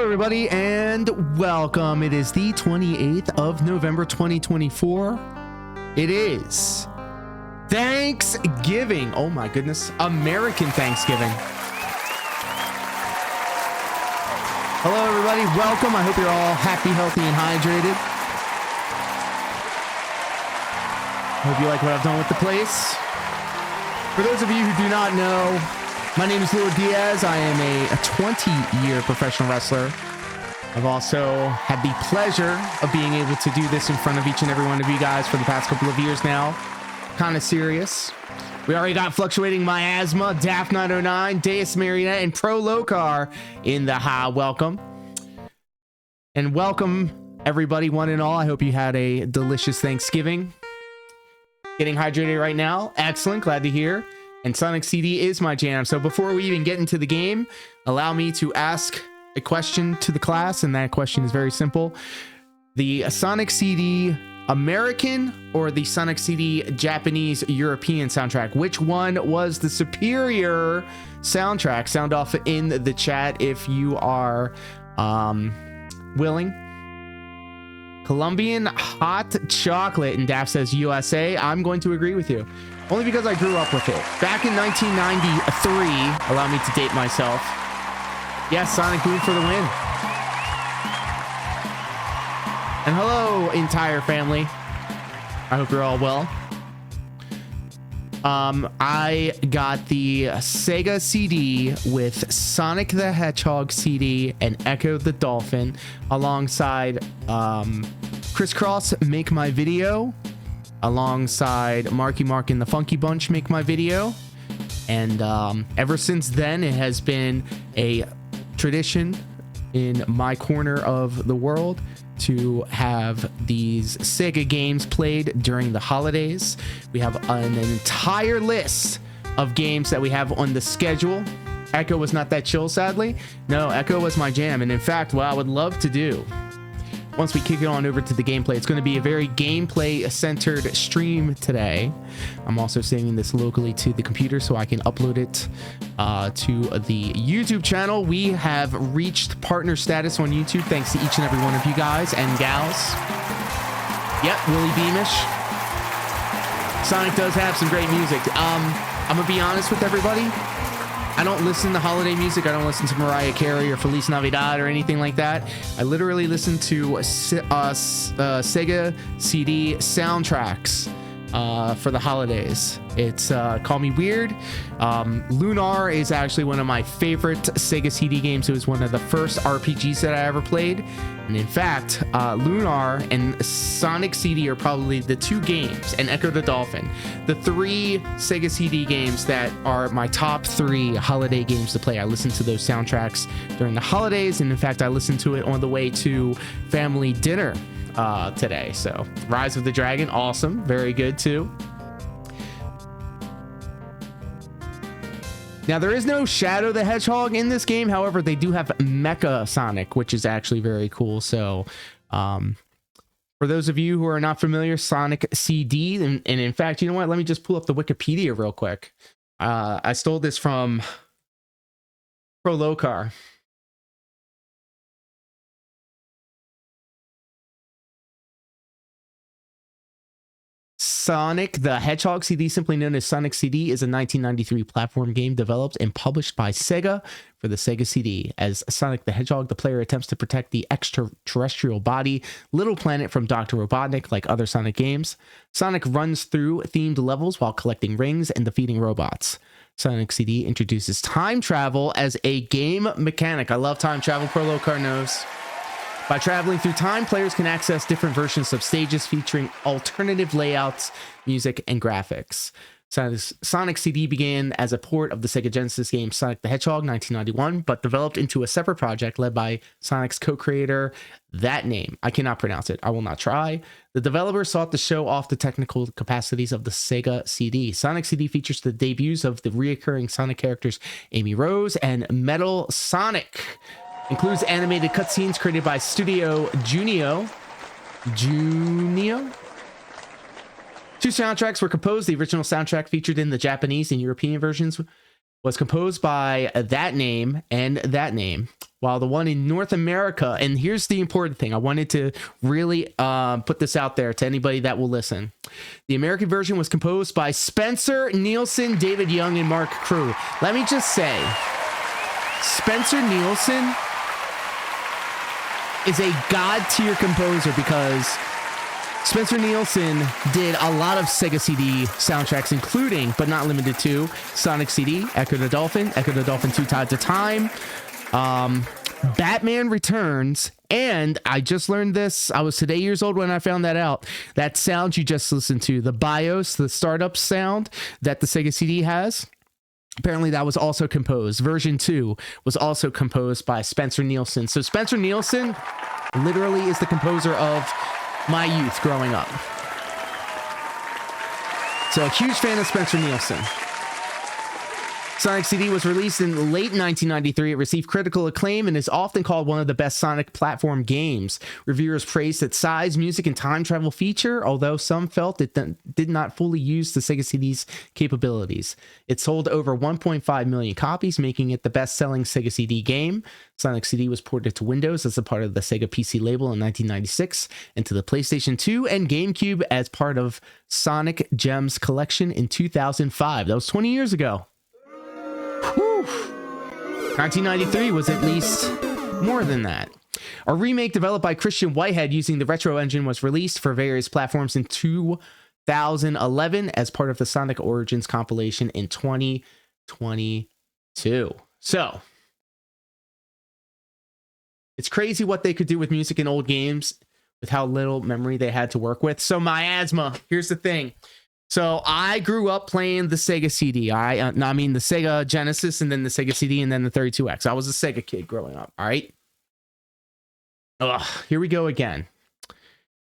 everybody, and welcome. It is the 28th of November 2024. It is Thanksgiving. Oh my goodness, American Thanksgiving. Hello everybody, welcome. I hope you're all happy, healthy, and hydrated. Hope you like what I've done with the place. For those of you who do not know, my name is Lord Diaz. I am a 20-year professional wrestler. I've also had the pleasure of being able to do this in front of each and every one of you guys for the past couple of years now. Kind of serious. We already got Fluctuating Miasma, Daft 909, Deus Marionette, and Pro Locar in the high welcome. And welcome, everybody, one and all. I hope you had a delicious Thanksgiving. Getting hydrated right now. Excellent. Glad to hear. And Sonic CD is my jam. So before we even get into the game, allow me to ask a question to the class. And that question is very simple. The Sonic CD American or the Sonic CD Japanese European soundtrack? Which one was the superior soundtrack? Sound off in the chat if you are willing. Colombian hot chocolate, and Daft says USA. I'm going to agree with you. Only because I grew up with it. Back in 1993, allow me to date myself. Yes, Sonic Boom for the win. And hello, entire family. I hope you're all well. I got the Sega CD with Sonic the Hedgehog CD and Echo the Dolphin alongside Crisscross Make My Video, alongside Marky Mark and the Funky Bunch Make My Video. And ever since then, it has been a tradition in my corner of the world to have these Sega games played during the holidays. We have an entire list of games that we have on the schedule. Echo was not that chill, sadly. No, Echo was my jam. And in fact, what I would love to do, once we kick it on over to the gameplay, it's going to be a very gameplay-centered stream today. I'm also saving this locally to the computer so I can upload it to the YouTube channel. We have reached partner status on YouTube thanks to each and every one of you guys and gals. Yep, Willie Beamish. Sonic does have some great music. I'm going to be honest with everybody. I don't listen to holiday music. I don't listen to Mariah Carey or Feliz Navidad or anything like that. I literally listen to Sega CD soundtracks for the holidays. It's call me weird. Lunar is actually one of my favorite Sega CD games. It was one of the first RPGs that I ever played. And in fact, Lunar and Sonic CD are probably the two games, and Echo the Dolphin, the three Sega CD games that are my top three holiday games to play. I listen to those soundtracks during the holidays, and in fact, I listened to it on the way to family dinner today. So Rise of the Dragon, awesome, very good too. Now, there is no Shadow the Hedgehog in this game. However, they do have Mecha Sonic, which is actually very cool. So for those of you who are not familiar, Sonic CD, and in fact, you know what? Let me just pull up the Wikipedia real quick. I stole this from Pro Locar. Sonic the Hedgehog CD, simply known as Sonic CD, is a 1993 platform game developed and published by Sega for the Sega CD. As Sonic the Hedgehog, the player attempts to protect the extraterrestrial body Little Planet from Dr. Robotnik. Like other Sonic games, Sonic runs through themed levels while collecting rings and defeating robots. Sonic CD introduces time travel as a game mechanic. I love time travel. Pro Locar knows. By traveling through time, players can access different versions of stages featuring alternative layouts, music, and graphics. Sonic CD began as a port of the Sega Genesis game Sonic the Hedgehog 1991, but developed into a separate project led by Sonic's co-creator. That name, I cannot pronounce it. I will not try. The developer sought to show off the technical capacities of the Sega CD. Sonic CD features the debuts of the reoccurring Sonic characters Amy Rose and Metal Sonic. Includes animated cutscenes created by Studio Junio. Two soundtracks were composed. The original soundtrack featured in the Japanese and European versions was composed by That Name and That Name. while the one in North America, and here's the important thing, I wanted to really put this out there to anybody that will listen. The American version was composed by Spencer Nielsen, David Young, and Mark Crew. Let me just say, Spencer Nielsen is a god-tier composer because Spencer Nielsen did a lot of Sega CD soundtracks, including, but not limited to, Sonic CD, Echo the Dolphin 2 Tides of Time, Batman Returns, and I just learned this, I was today years old when I found that out, that sound you just listened to, the BIOS, the startup sound that the Sega CD has, apparently that was also composed. Version 2 was also composed by Spencer Nielsen. So Spencer Nielsen literally is the composer of my youth growing up. So a huge fan of Spencer Nielsen. Sonic CD was released in late 1993. It received critical acclaim and is often called one of the best Sonic platform games. Reviewers praised its size, music, and time travel feature, although some felt it did not fully use the Sega CD's capabilities. It sold over 1.5 million copies, making it the best-selling Sega CD game. Sonic CD was ported to Windows as a part of the Sega PC label in 1996, and to the PlayStation 2 and GameCube as part of Sonic Gems Collection in 2005. That was 20 years ago. Whew. 1993 was at least more than that. A remake developed by Christian Whitehead using the Retro engine was released for various platforms in 2011 as part of the Sonic Origins compilation in 2022. So, it's crazy what they could do with music in old games with how little memory they had to work with. So, miasma, here's the thing. So I grew up playing the Sega CD. I mean the Sega Genesis, and then the Sega CD, and then the 32X. I was a Sega kid growing up. All right. Ugh, here we go again.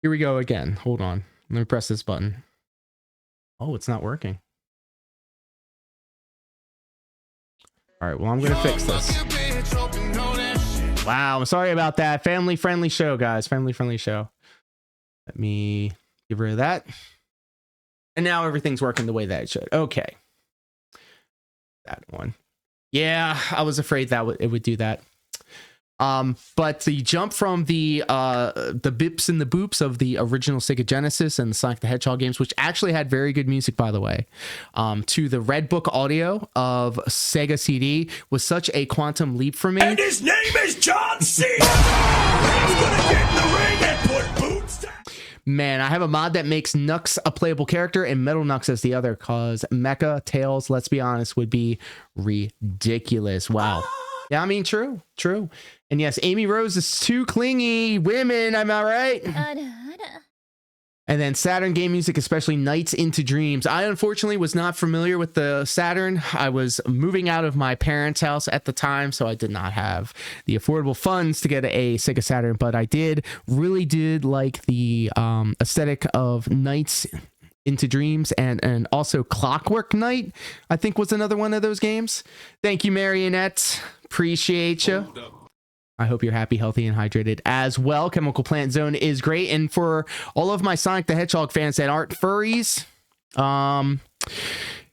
Here we go again. Hold on. Let me press this button. Oh, it's not working. All right. Well, I'm going to fix this. Wow. I'm sorry about that. Family friendly show, guys. Family friendly show. Let me get rid of that. And now everything's working the way that it should. Okay. That one. Yeah, I was afraid that it would do that. But the jump from the bips and the boops of the original Sega Genesis and the Sonic the Hedgehog games, which actually had very good music, by the way, to the Red Book audio of Sega CD was such a quantum leap for me. And his name is John Cena! He's gonna get in the ring and put boots down! Man, I have a mod that makes Nux a playable character and Metal Nux as the other, cause Mecha Tails, let's be honest, would be ridiculous. Wow. Yeah, I mean, true. And yes, Amy Rose is too clingy. Women, am I right? And then Saturn game music, especially Nights into Dreams. I unfortunately was not familiar with the Saturn. I was moving out of my parents' house at the time, so I did not have the affordable funds to get a Sega Saturn, but I really did like the aesthetic of Nights into Dreams, and also Clockwork Knight, I think, was another one of those games. Thank you, Marionette. Appreciate you. I hope you're happy, healthy, and hydrated as well. Chemical Plant Zone is great. And for all of my Sonic the Hedgehog fans that aren't furries,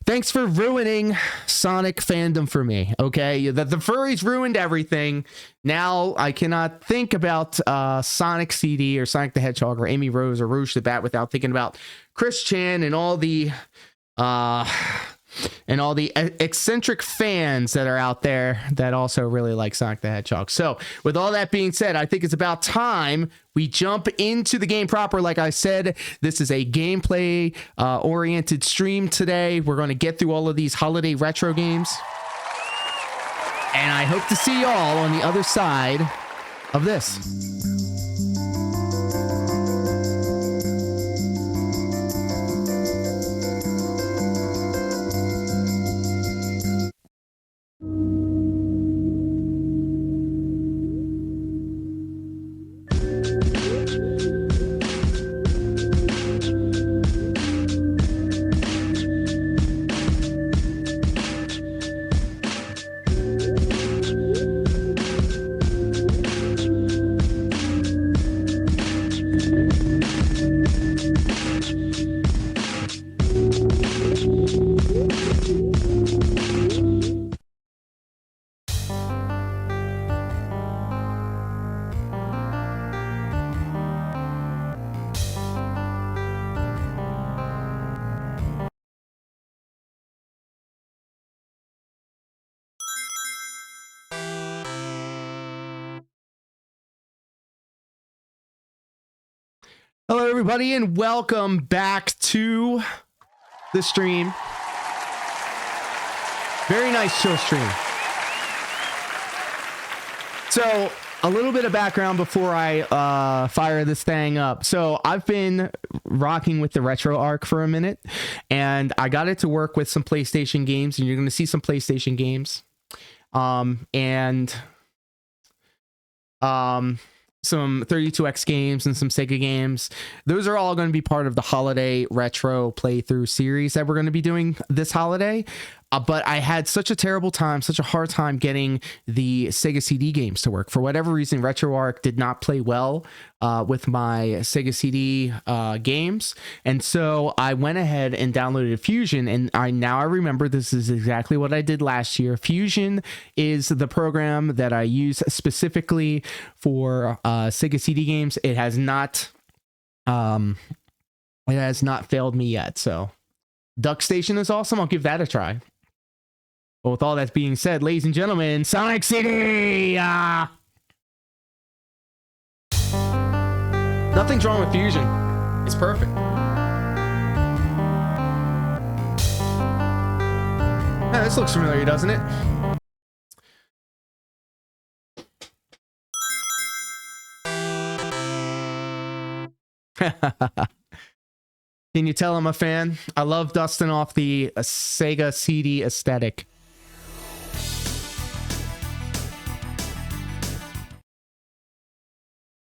thanks for ruining Sonic fandom for me. Okay, the furries ruined everything. Now I cannot think about Sonic CD or Sonic the Hedgehog or Amy Rose or Rouge the Bat without thinking about Chris Chan and all the eccentric fans that are out there that also really like Sonic the Hedgehog. So with all that being said, I think it's about time we jump into the game proper. Like I said, this is a gameplay oriented stream today. We're going to get through all of these holiday retro games, and I hope to see y'all on the other side of this. Hello, everybody, and welcome back to the stream. Very nice chill stream. So, a little bit of background before I fire this thing up. So, I've been rocking with the retro arc for a minute, and I got it to work with some PlayStation games, and you're going to see some PlayStation games. Some 32X games and some Sega games. Those are all going to be part of the holiday retro playthrough series that we're going to be doing this holiday. But I had such a terrible time, such a hard time getting the Sega CD games to work. For whatever reason, RetroArch did not play well with my Sega CD games. And so I went ahead and downloaded Fusion. And now I remember this is exactly what I did last year. Fusion is the program that I use specifically for Sega CD games. It has not failed me yet. So Duck Station is awesome. I'll give that a try. But with all that being said, ladies and gentlemen, Sonic CD! Nothing's wrong with Fusion. It's perfect. Yeah, this looks familiar, doesn't it? Can you tell I'm a fan? I love dusting off the Sega CD aesthetic.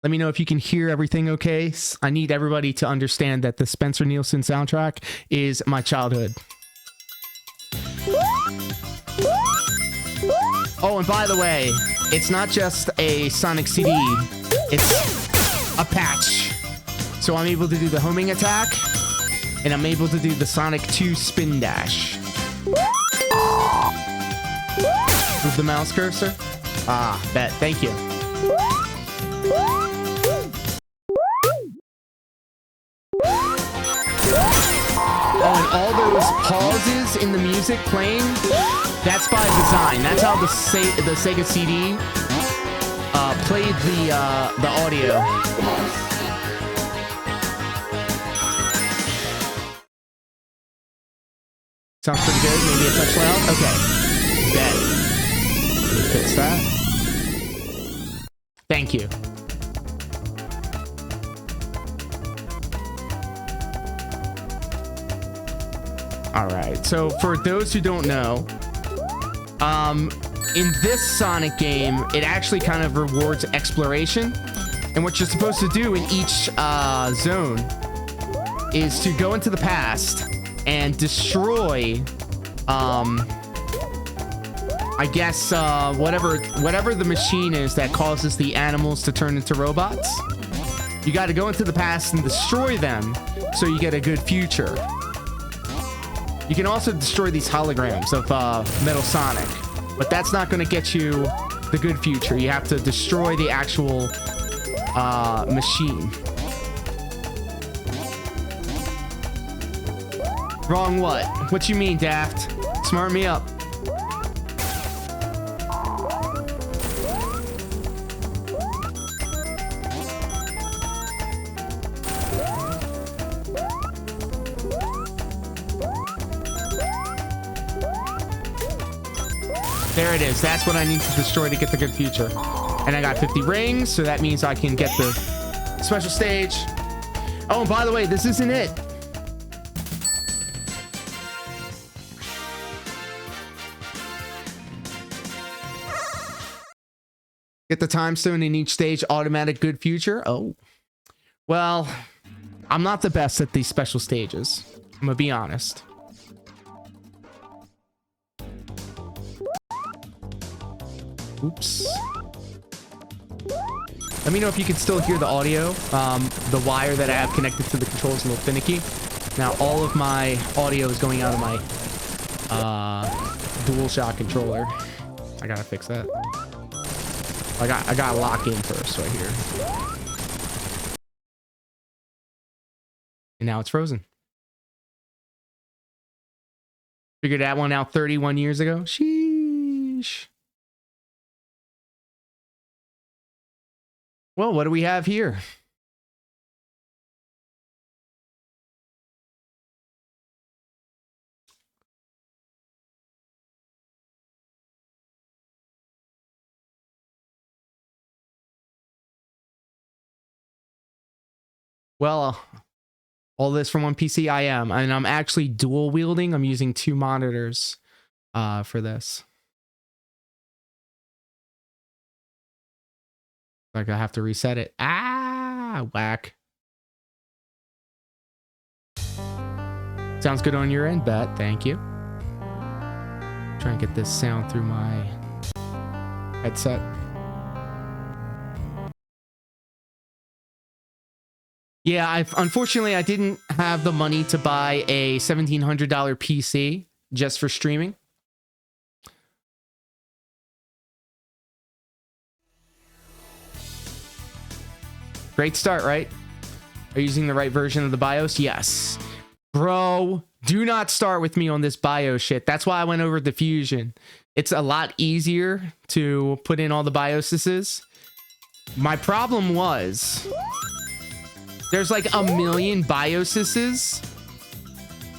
Let me know if you can hear everything okay. I need everybody to understand that the Spencer Nielsen soundtrack is my childhood. Oh, and by the way, it's not just a Sonic CD. It's a patch. So I'm able to do the homing attack, and I'm able to do the Sonic 2 spin dash. Move the mouse cursor. Bet. Thank you. Oh, and all those pauses in the music playing, that's by design. That's how the Sega CD played the audio. Sounds pretty good. Maybe a touch loud. Okay. Bet. Let me fix that. Thank you. All right. So for those who don't know, in this Sonic game, it actually kind of rewards exploration. And what you're supposed to do in each zone is to go into the past and destroy, I guess, whatever the machine is that causes the animals to turn into robots. You got to go into the past and destroy them so you get a good future. You can also destroy these holograms of Metal Sonic, but that's not going to get you the good future. You have to destroy the actual machine. Wrong what? What you mean, Daft? Smart me up. There it is. That's what I need to destroy to get the good future. And I got 50 rings, so that means I can get the special stage. Oh, and by the way, this isn't it. Get the time stone in each stage, automatic good future. Oh, well, I'm not the best at these special stages. I'm gonna be honest. Oops. Let me know if you can still hear the audio. The wire that I have connected to the controls is a little finicky. Now all of my audio is going out of my DualShock controller. I gotta fix that. I gotta lock in first right here. And now it's frozen. Figured that one out 31 years ago. Sheesh. Well, what do we have here? Well, all this from one PC, I am. And I'm actually dual wielding. I'm using 2 monitors for this. Like I have to reset it. Ah, whack. Sounds good on your end, Bet. Thank you. Try and get this sound through my headset. Yeah, unfortunately I didn't have the money to buy a $1,700 PC just for streaming. Great start, right? Are you using the right version of the BIOS? Yes. Bro, do not start with me on this BIOS shit. That's why I went over to Fusion. It's a lot easier to put in all the BIOSes. My problem was there's like a million BIOSes,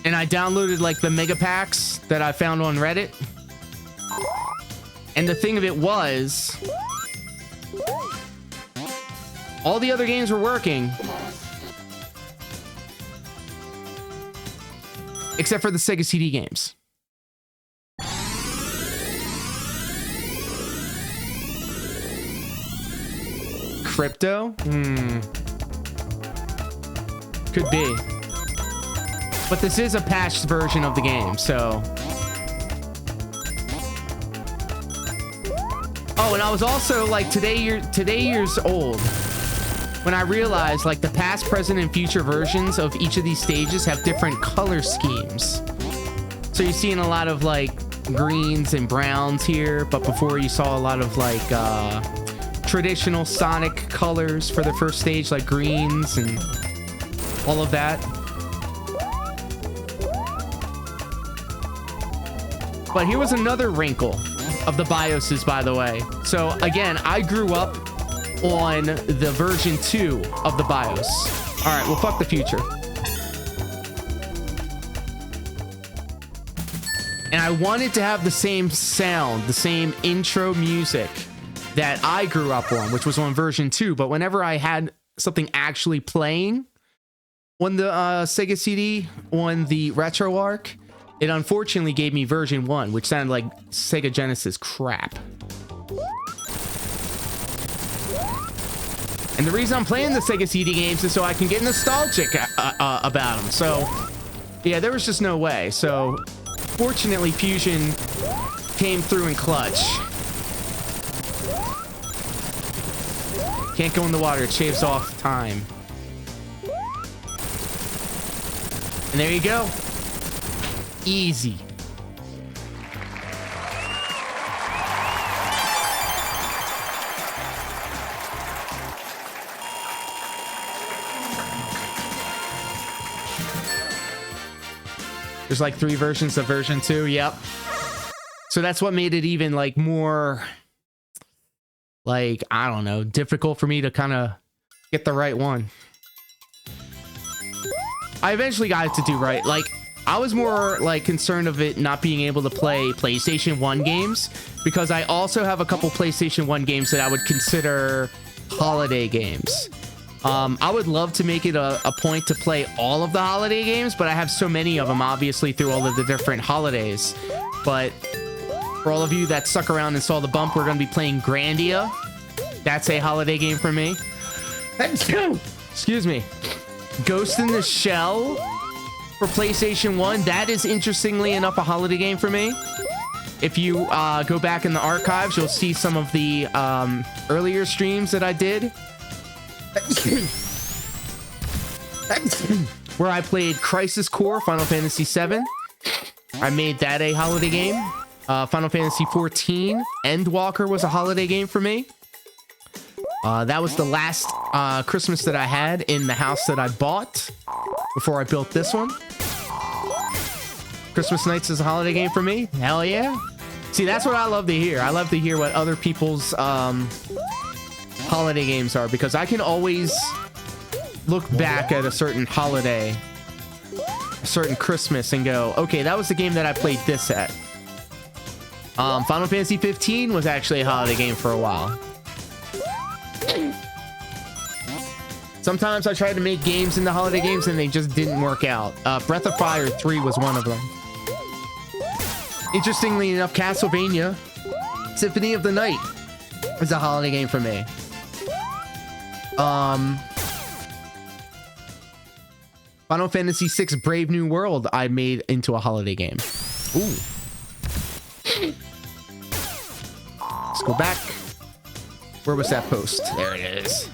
and I downloaded like the mega packs that I found on Reddit. And the thing of it was, all the other games were working, except for the Sega CD games. Crypto? Could be. But this is a patched version of the game, so... Oh, and I was also like, today years old when I realized like the past, present, and future versions of each of these stages have different color schemes. So you're seeing a lot of like greens and browns here, but before you saw a lot of like traditional Sonic colors for the first stage, like greens and all of that. But here was another wrinkle of the BIOSes, by the way. So again, I grew up on the version 2 of the BIOS. All right, well, fuck the future. And I wanted to have the same sound, the same intro music that I grew up on, which was on version 2. But whenever I had something actually playing on the Sega CD, on the RetroArch, it unfortunately gave me version 1, which sounded like Sega Genesis crap. And the reason I'm playing the Sega CD games is so I can get nostalgic about them. So, yeah, there was just no way. So, fortunately, Fusion came through in clutch. Can't go in the water. It shaves off time. And there you go. Easy. There's like 3 versions of version 2. Yep. So that's what made it even like more, like, I don't know, difficult for me to kind of get the right one. I eventually got it to do right. Like, I was more like concerned of it not being able to play PlayStation 1 games, because I also have a couple PlayStation 1 games that I would consider holiday games. I would love to make it a point to play all of the holiday games, but I have so many of them, obviously, through all of the different holidays. But for all of you that stuck around and saw the bump, we're going to be playing Grandia. That's a holiday game for me. Excuse me. Ghost in the Shell for PlayStation 1. That is, interestingly enough, a holiday game for me. If you go back in the archives, you'll see some of the earlier streams that I did, where I played Crisis Core, Final Fantasy VII. I made that a holiday game. Final Fantasy XIV, Endwalker was a holiday game for me. That was the last Christmas that I had in the house that I bought before I built this one. Christmas Nights is a holiday game for me. Hell yeah. See, that's what I love to hear. I love to hear what other people's holiday games are, because I can always look back at a certain holiday, a certain Christmas, and go, okay, that was the game that I played this at. Final Fantasy 15 was actually a holiday game for a while. Sometimes I try to make games into holiday games and they just didn't work out. Breath of Fire 3 was one of them. Interestingly enough, Castlevania Symphony of the Night is a holiday game for me. Final Fantasy VI Brave New World I made into a holiday game. Ooh. Let's go back. Where was that post? There it is.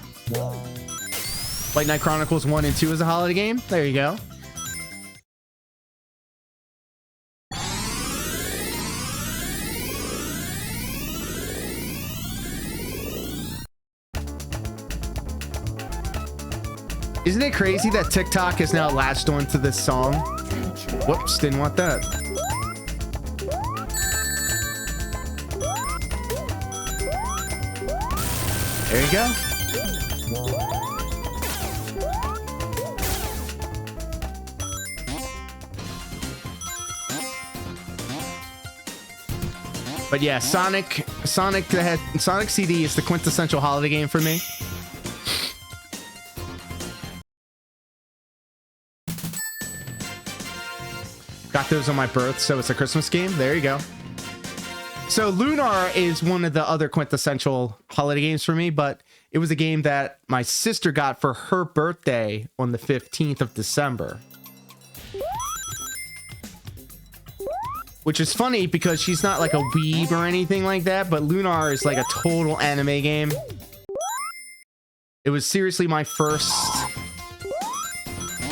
White Knight Chronicles 1 and 2 is a holiday game. There you go. Isn't it crazy that TikTok has now latched onto this song? Whoops, didn't want that. There you go. But yeah, Sonic CD is the quintessential holiday game for me. Got those on my birth, so it's a Christmas game. There you go. So Lunar is one of the other quintessential holiday games for me, but it was a game that my sister got for her birthday on the 15th of December. Which is funny because she's not like a weeb or anything like that, but Lunar is like a total anime game. It was seriously my first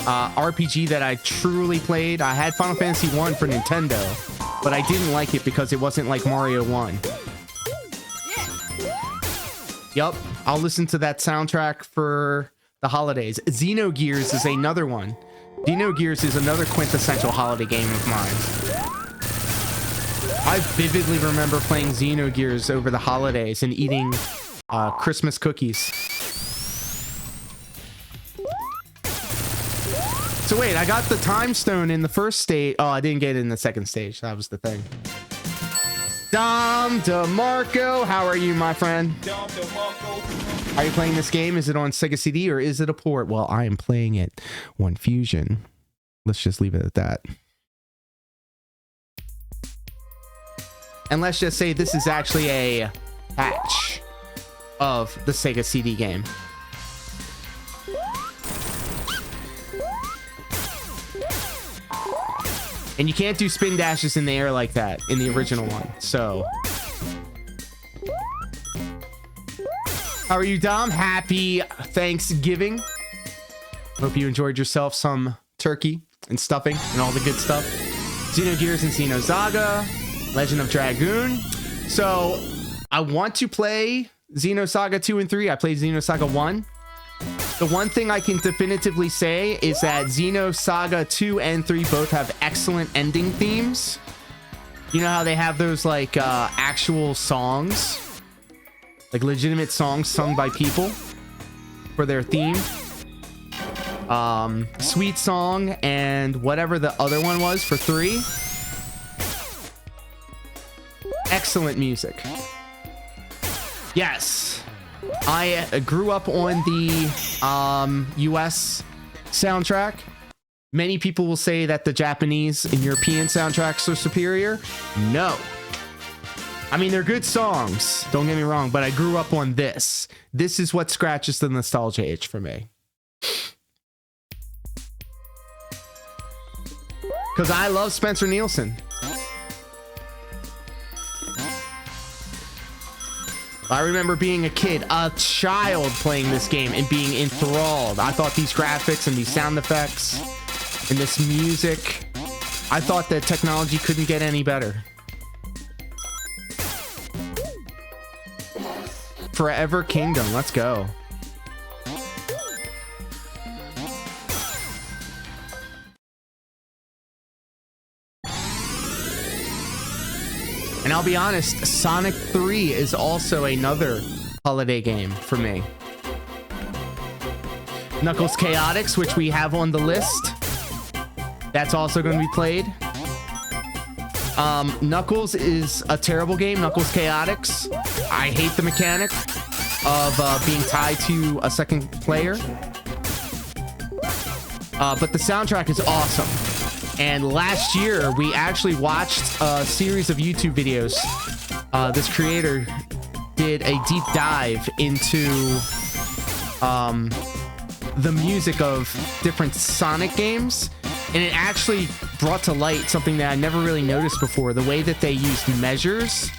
RPG that I truly played. I had Final Fantasy 1 for Nintendo, but I didn't like it because it wasn't like Mario 1. Yup, I'll listen to that soundtrack for the holidays. Xenogears is another one. Xenogears is another quintessential holiday game of mine. I vividly remember playing Xenogears over the holidays and eating Christmas cookies. So wait, I got the time stone in the first stage. Oh, I didn't get it in the second stage. That was the thing. Dom DeMarco, how are you, my friend? Dom DeMarco. Are you playing this game? Is it on Sega CD or is it a port? Well, I am playing it on Fusion. Let's just leave it at that. And let's just say this is actually a patch of the Sega CD game. And you can't do spin dashes in the air like that in the original one. So, how are you, Dom? Happy Thanksgiving. Hope you enjoyed yourself some turkey and stuffing and all the good stuff. Xenogears and Xenosaga, Legend of Dragoon. So, I want to play Xenosaga 2 and 3. I played Xenosaga 1. The one thing I can definitively say is that Xenosaga 2 and 3 both have excellent ending themes. You know how they have those like actual songs, like legitimate songs sung by people for their theme. Sweet Song and whatever the other one was for 3. Excellent music. Yes. I grew up on the US soundtrack. Many people will say that the Japanese and European soundtracks are superior. No. I mean, they're good songs, don't get me wrong, but I grew up on this. This is what scratches the nostalgia itch for me. Because I love Spencer Nielsen. I remember being a kid, a child playing this game and being enthralled. I thought these graphics and these sound effects and this music, I thought that technology couldn't get any better. Forever Kingdom, let's go. And I'll be honest, Sonic 3 is also another holiday game for me. Knuckles Chaotix, which we have on the list. That's also going to be played. Knuckles is a terrible game, Knuckles Chaotix. I hate the mechanic of being tied to a second player. but the soundtrack is awesome. And last year, we actually watched a series of YouTube videos. This creator did a deep dive into the music of different Sonic games, and it actually brought to light something that I never really noticed before: the way that they used measures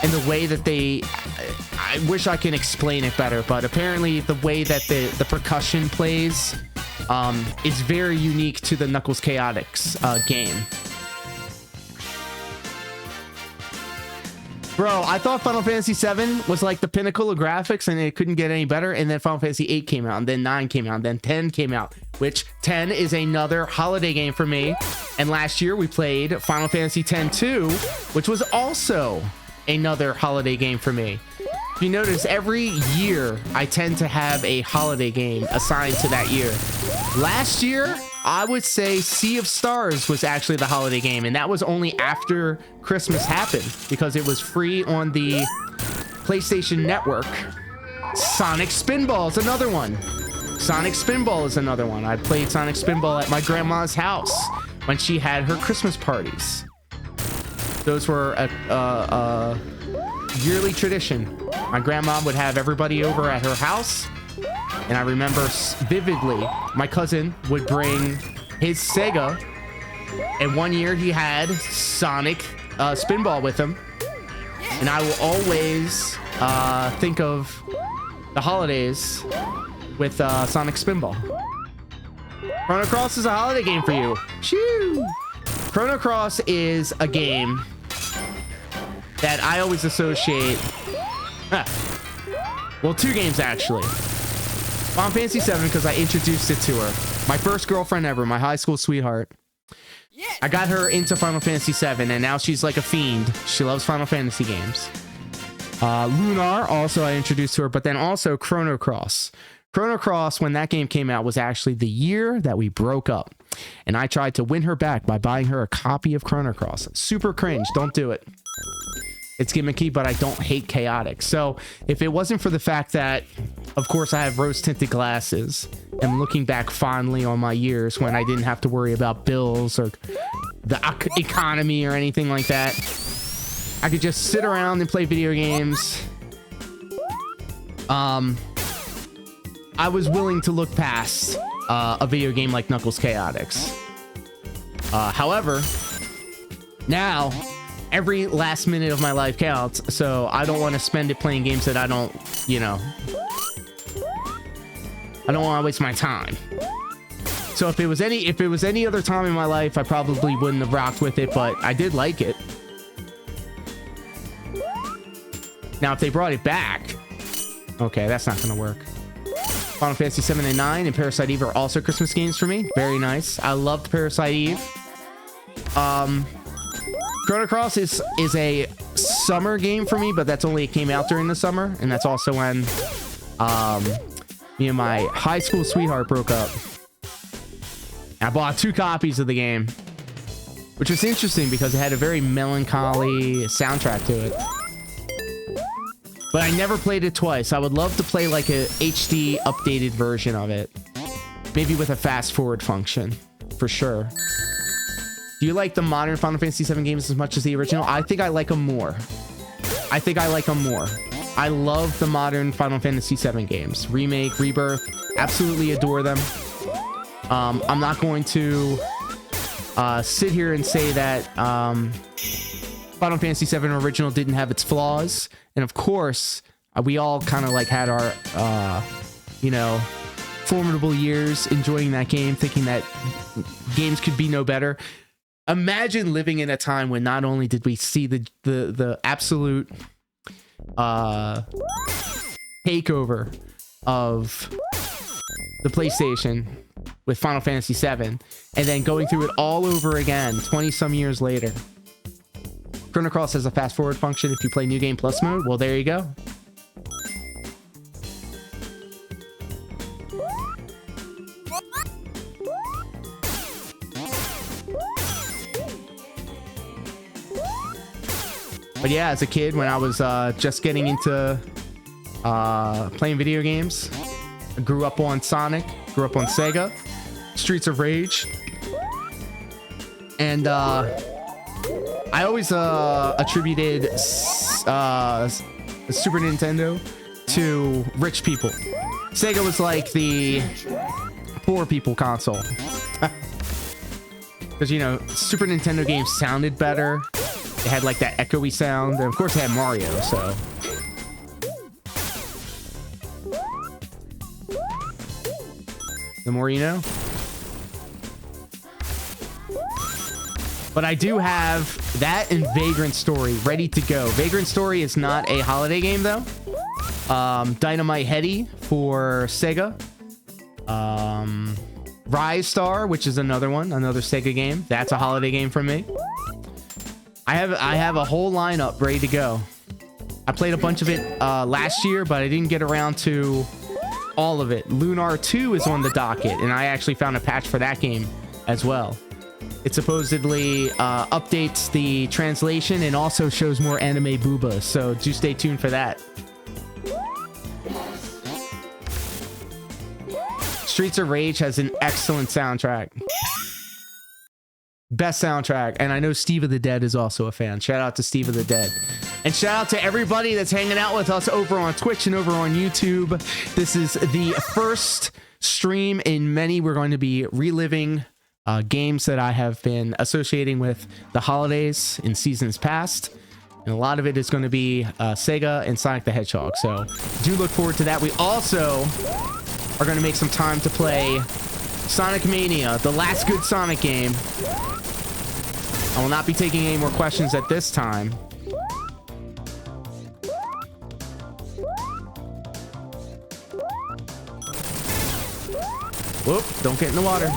and the way that I wish I can explain it better, but apparently the way that the percussion plays is very unique to the Knuckles Chaotix game. Bro, I thought Final Fantasy VII was like the pinnacle of graphics and it couldn't get any better. And then Final Fantasy VIII came out, and then 9 came out, and then 10 came out, which 10 is another holiday game for me. And last year we played Final Fantasy X-2, which was also another holiday game for me. If you notice, every year I tend to have a holiday game assigned to that year. Last year, I would say Sea of Stars was actually the holiday game, and that was only after Christmas happened because it was free on the PlayStation Network. Sonic Spinball is another one. Sonic Spinball is another one. I played Sonic Spinball at my grandma's house when she had her Christmas parties. Those were a yearly tradition. My grandma would have everybody over at her house, and I remember vividly my cousin would bring his Sega, and one year he had Sonic Spinball with him, and I will always think of the holidays with Sonic Spinball. Chrono Cross is a holiday game for you. Shoo! Chrono Cross is a game that I always associate... Well, 2 games actually. Final Fantasy VII, because I introduced it to her. My first girlfriend ever, my high school sweetheart. I got her into Final Fantasy VII, and now she's like a fiend. She loves Final Fantasy games. Lunar, also I introduced to her, but then also Chrono Cross. Chrono Cross, when that game came out, was actually the year that we broke up. And I tried to win her back by buying her a copy of Chrono Cross. Super cringe. Don't do it. It's gimmicky, but I don't hate chaotic. So if it wasn't for the fact that, of course, I have rose-tinted glasses, and looking back fondly on my years when I didn't have to worry about bills or the economy or anything like that, I could just sit around and play video games. I was willing to look past a video game like Knuckles Chaotix. However, now every last minute of my life counts, so I don't want to spend it playing games that I don't, you know, I don't want to waste my time. So if it was any other time in my life, I probably wouldn't have rocked with it, but I did like it. Now, if they brought it back, okay, that's not gonna work. Final Fantasy 7 and 9 and Parasite Eve are also Christmas games for me. Very nice. I loved Parasite Eve. Chrono Cross is a summer game for me, but that's only it came out during the summer, and that's also when me and my high school sweetheart broke up. I bought 2 copies of the game, which was interesting because it had a very melancholy soundtrack to it. But I never played it twice. I would love to play like a HD updated version of it, maybe with a fast forward function, for sure. Do you like the modern Final Fantasy VII games as much as the original? I think I like them more. I love the modern Final Fantasy VII games. Remake, Rebirth, absolutely adore them. I'm not going to sit here and say that Final Fantasy VII original didn't have its flaws. And of course, we all kind of like had our, you know, formidable years enjoying that game, thinking that games could be no better. Imagine living in a time when not only did we see the absolute takeover of the PlayStation with Final Fantasy VII, and then going through it all over again 20 some years later. Chrono Cross has a fast forward function if you play New Game Plus mode. Well, there you go. But yeah, as a kid, when I was just getting into playing video games, I grew up on Sonic, grew up on Sega. Streets of Rage. And I always attributed Super Nintendo to rich people. Sega was like the poor people console. Because, you know, Super Nintendo games sounded better. It had like that echoey sound. And of course, it had Mario, so. The more you know. But I do have that and Vagrant Story ready to go. Vagrant Story is not a holiday game, though. Dynamite Heady for Sega. Rise Star, which is another one, another Sega game. That's a holiday game for me. I have a whole lineup ready to go. I played a bunch of it last year, but I didn't get around to all of it. Lunar 2 is on the docket, and I actually found a patch for that game as well. It supposedly updates the translation and also shows more anime boobas, so do stay tuned for that. Streets of Rage has an excellent soundtrack. Best soundtrack. And I know Steve of the Dead is also a fan. Shout out to Steve of the Dead. And shout out to everybody that's hanging out with us over on Twitch and over on YouTube. This is the first stream in many. We're going to be reliving games that I have been associating with the holidays in seasons past. And a lot of it is going to be Sega and Sonic the Hedgehog. So do look forward to that. We also are going to make some time to play Sonic Mania, the last good Sonic game. I will not be taking any more questions at this time. Whoop, don't get in the water.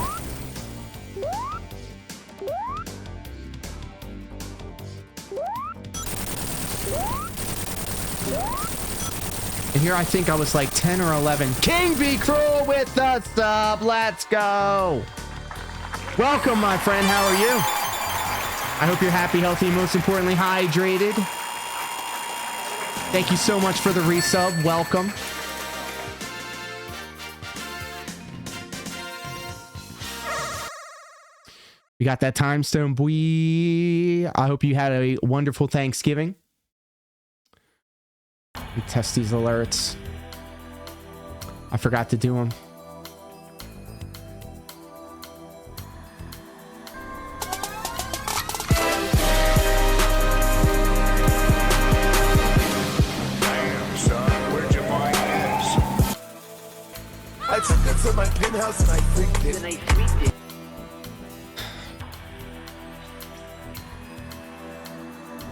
And here I think I was like 10 or 11. King Be Cruel with the sub. Let's go. Welcome, my friend. How are you? I hope you're happy, healthy, and most importantly, hydrated. Thank you so much for the resub. Welcome. We got that time stone, boy. I hope you had a wonderful Thanksgiving. We test these alerts. I forgot to do them. Damn, son, where'd you find this? I took it to my penthouse and I freaked it.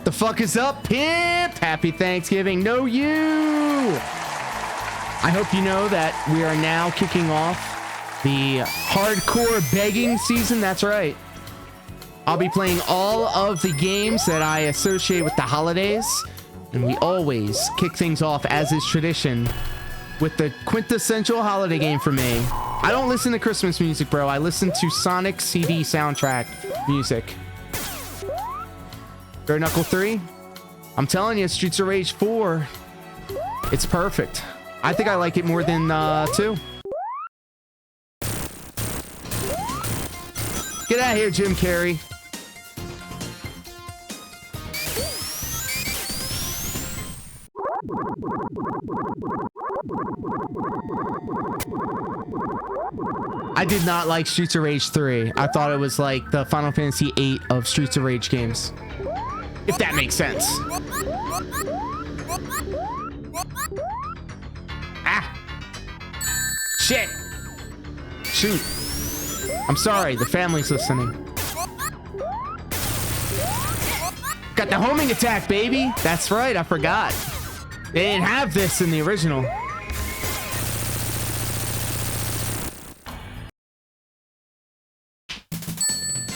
The fuck is up, pimp? Happy Thanksgiving. No, you. I hope you know that we are now kicking off the hardcore begging season. That's right. I'll be playing all of the games that I associate with the holidays. And we always kick things off, as is tradition, with the quintessential holiday game for me. I don't listen to Christmas music, bro. I listen to Sonic CD soundtrack music. Bare Knuckle 3, I'm telling you, Streets of Rage 4, it's perfect. I think I like it more than 2. Get out of here, Jim Carrey. I did not like Streets of Rage 3. I thought it was like the Final Fantasy 8 of Streets of Rage games. If that makes sense. Ah! Shit! Shoot. I'm sorry, the family's listening. Got the homing attack, baby! That's right, I forgot. They didn't have this in the original.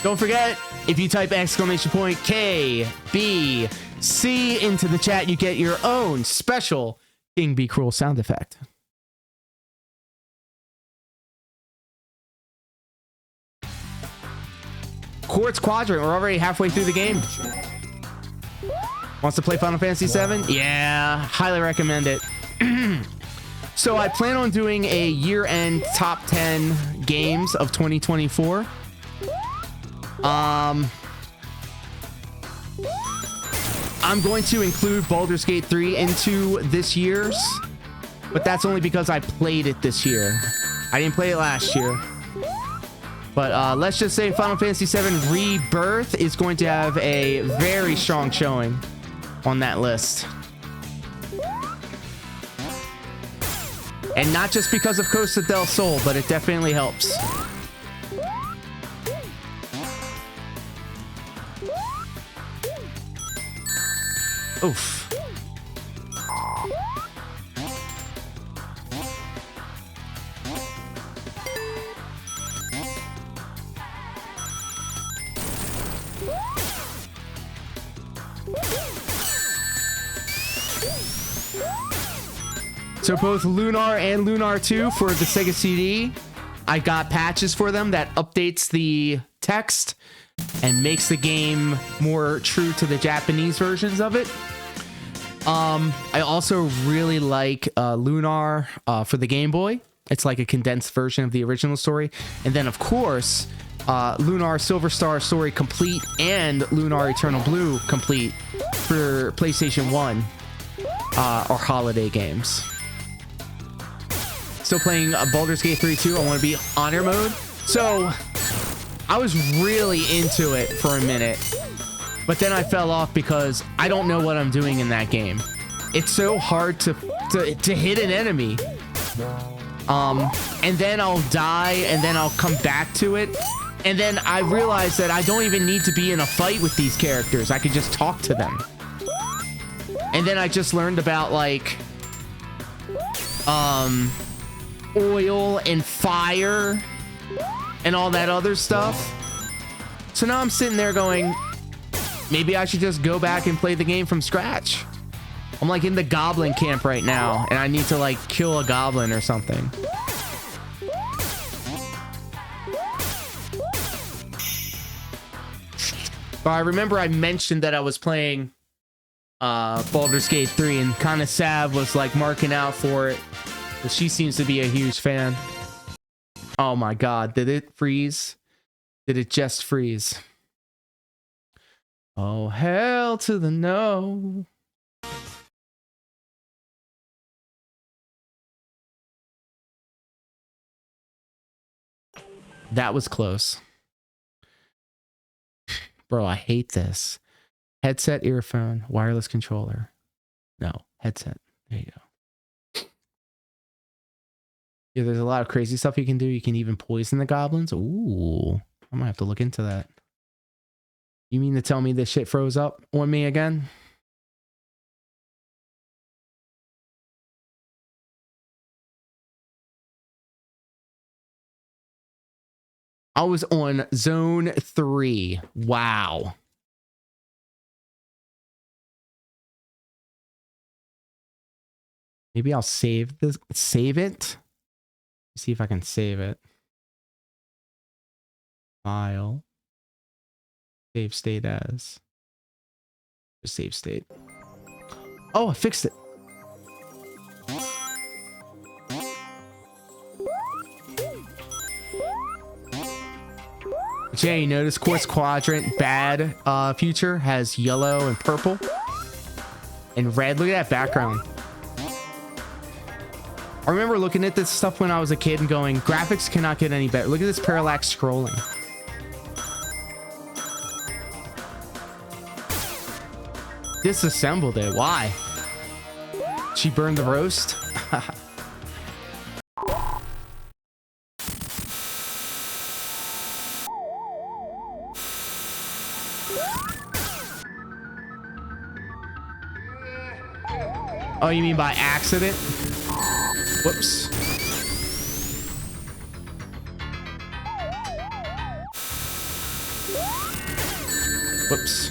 Don't forget, if you type !KBC into the chat, you get your own special King Be Cruel sound effect. Quartz Quadrant, we're already halfway through the game. Wants to play Final Fantasy VII? Yeah, highly recommend it. So I plan on doing a year-end top 10 games of 2024. I'm going to include Baldur's Gate 3 into this year's, but that's only because I played it this year. I didn't play it last year. But let's just say Final Fantasy VII Rebirth is going to have a very strong showing on that list. And not just because of Costa del Sol, but it definitely helps. Oof. So both Lunar and Lunar 2 for the Sega CD, I got patches for them that updates the text and makes the game more true to the Japanese versions of it. I also really like Lunar for the Game Boy. It's like a condensed version of the original story. And then, of course, Lunar Silver Star Story Complete and Lunar Eternal Blue Complete for PlayStation 1 or holiday games. Still playing Baldur's Gate 3 too. I want to be honor mode. So I was really into it for a minute, but then I fell off because I don't know what I'm doing in that game. It's so hard to hit an enemy. And then I'll die and then I'll come back to it. And then I realized that I don't even need to be in a fight with these characters. I could just talk to them. And then I just learned about like, oil and fire and all that other stuff. So now I'm sitting there going, maybe I should just go back and play the game from scratch. I'm like in the goblin camp right now and I need to like kill a goblin or something. But I remember I mentioned that I was playing Baldur's Gate 3 and kind of Sav was like marking out for it. She seems to be a huge fan. Oh my god, did it freeze? Did it just freeze? Oh, hell to the no. That was close. Bro, I hate this. Headset, earphone, wireless controller. No, headset. There you go. Yeah, there's a lot of crazy stuff you can do. You can even poison the goblins. Ooh, I might have to look into that. You mean to tell me this shit froze up on me again? I was on zone 3. Wow. Maybe I'll save this. Save it. See if I can save it. File. Save state as. Just save state. Oh, I fixed it. Jay, you notice Quartz Quadrant bad future has yellow and purple and red. Look at that background. I remember looking at this stuff when I was a kid and going, graphics cannot get any better. Look at this parallax scrolling. Disassembled it. Why? She burned the roast? Oh, you mean by accident? Whoops. Whoops.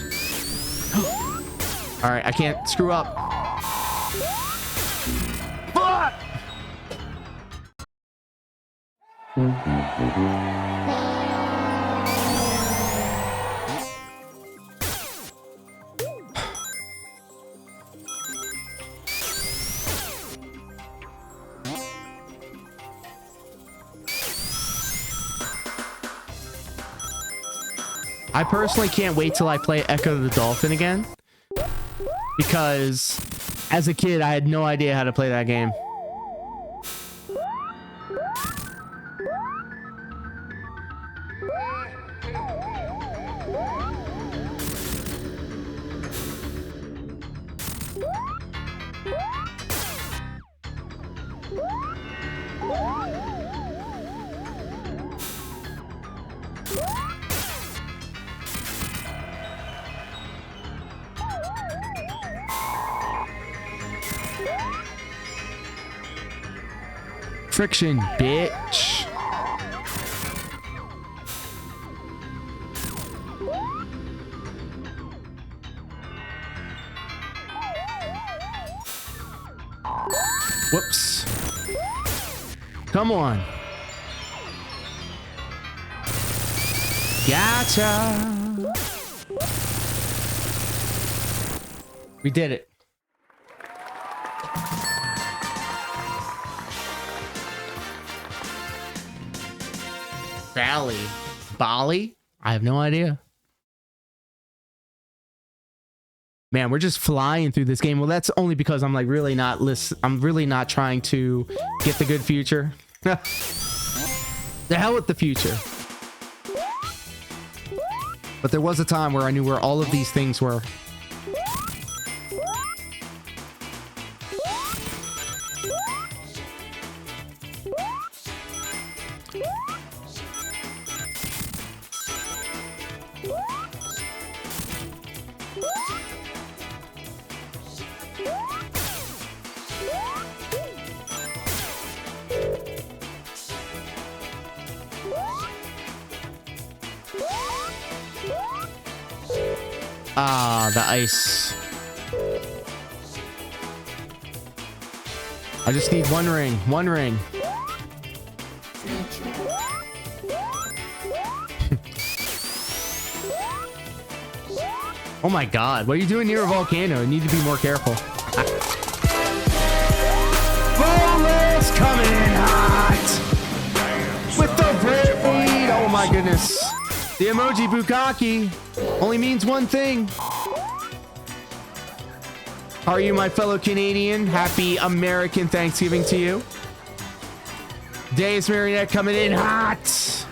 All right, I can't screw up. Fuck! I personally can't wait till I play Echo the Dolphin again, because as a kid, I had no idea how to play that game. Friction, bitch. Whoops. Come on. Gotcha. We did it. Valley. Bali? I have no idea. Man, we're just flying through this game. Well, that's only because I'm like really not I'm really not trying to get the good future. The hell with the future. But there was a time where I knew where all of these things were. Ah, the ice. I just need one ring. One ring. Oh my god, what are you doing near a volcano? You need to be more careful. Boneless coming in hot! With the raid! Oh my goodness. The emoji bukkake only means one thing. How are you, my fellow Canadian? Happy American Thanksgiving to you. Days Marionette coming in hot.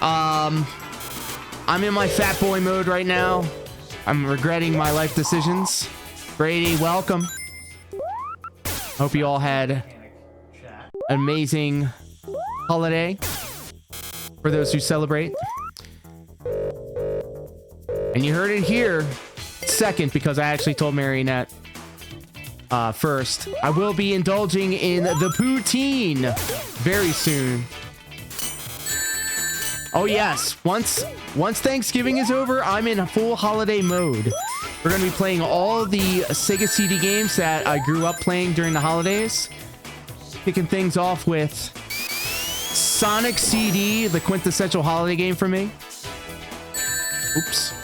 I'm in my fat boy mode right now. I'm regretting my life decisions. Brady, welcome. Hope you all had an amazing holiday for those who celebrate. And you heard it here second, because I actually told Marionette first. I will be indulging in the poutine very soon. Oh yes, once Thanksgiving is over, I'm in a full holiday mode. We're going to be playing all the Sega CD games that I grew up playing during the holidays. Kicking things off with Sonic CD, the quintessential holiday game for me. Oops.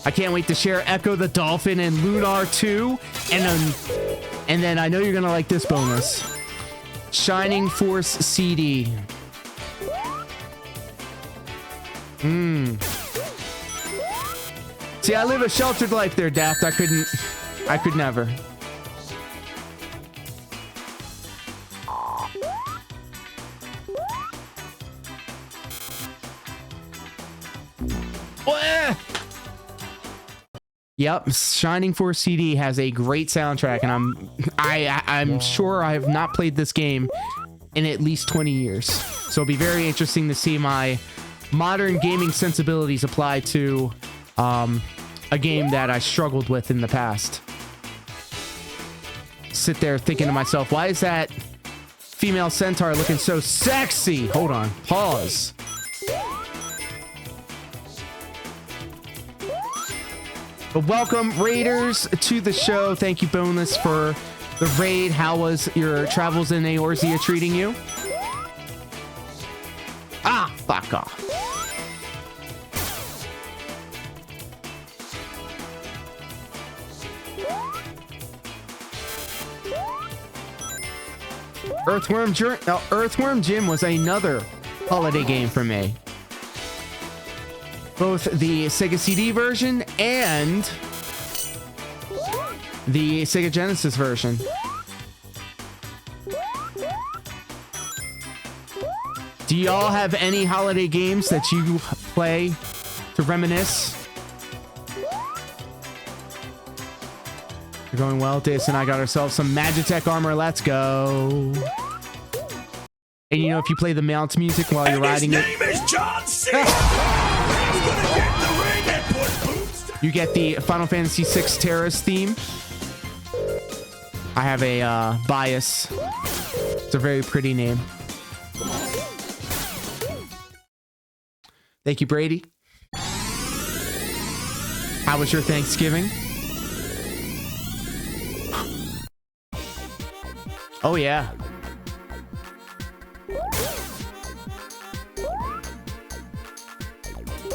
I can't wait to share Echo the Dolphin and Lunar 2. And then I know you're going to like this bonus. Shining Force CD. See, I live a sheltered life there, Daft. I could never. Yep, Shining Force CD has a great soundtrack, and I'm sure I have not played this game in at least 20 years. So it'll be very interesting to see my modern gaming sensibilities applied to a game that I struggled with in the past. Sit there thinking to myself, why is that female centaur looking so sexy? Hold on, pause. But welcome, Raiders, to the show. Thank you, Boneless, for the raid. How was your travels in Eorzea treating you? Ah, fuck off. Earthworm Jim was another holiday game for me. Both the Sega CD version and the Sega Genesis version. Do y'all have any holiday games that you play to reminisce? You're going well. Dace and I got ourselves some Magitech armor. Let's go. And you know, if you play the mounts music while you're riding it, his name is John C. He's gonna get in the ring and put boots down. you get the Final Fantasy VI Terrace theme. I have a bias. It's a very pretty name. Thank you, Brady. How was your Thanksgiving? Oh, yeah.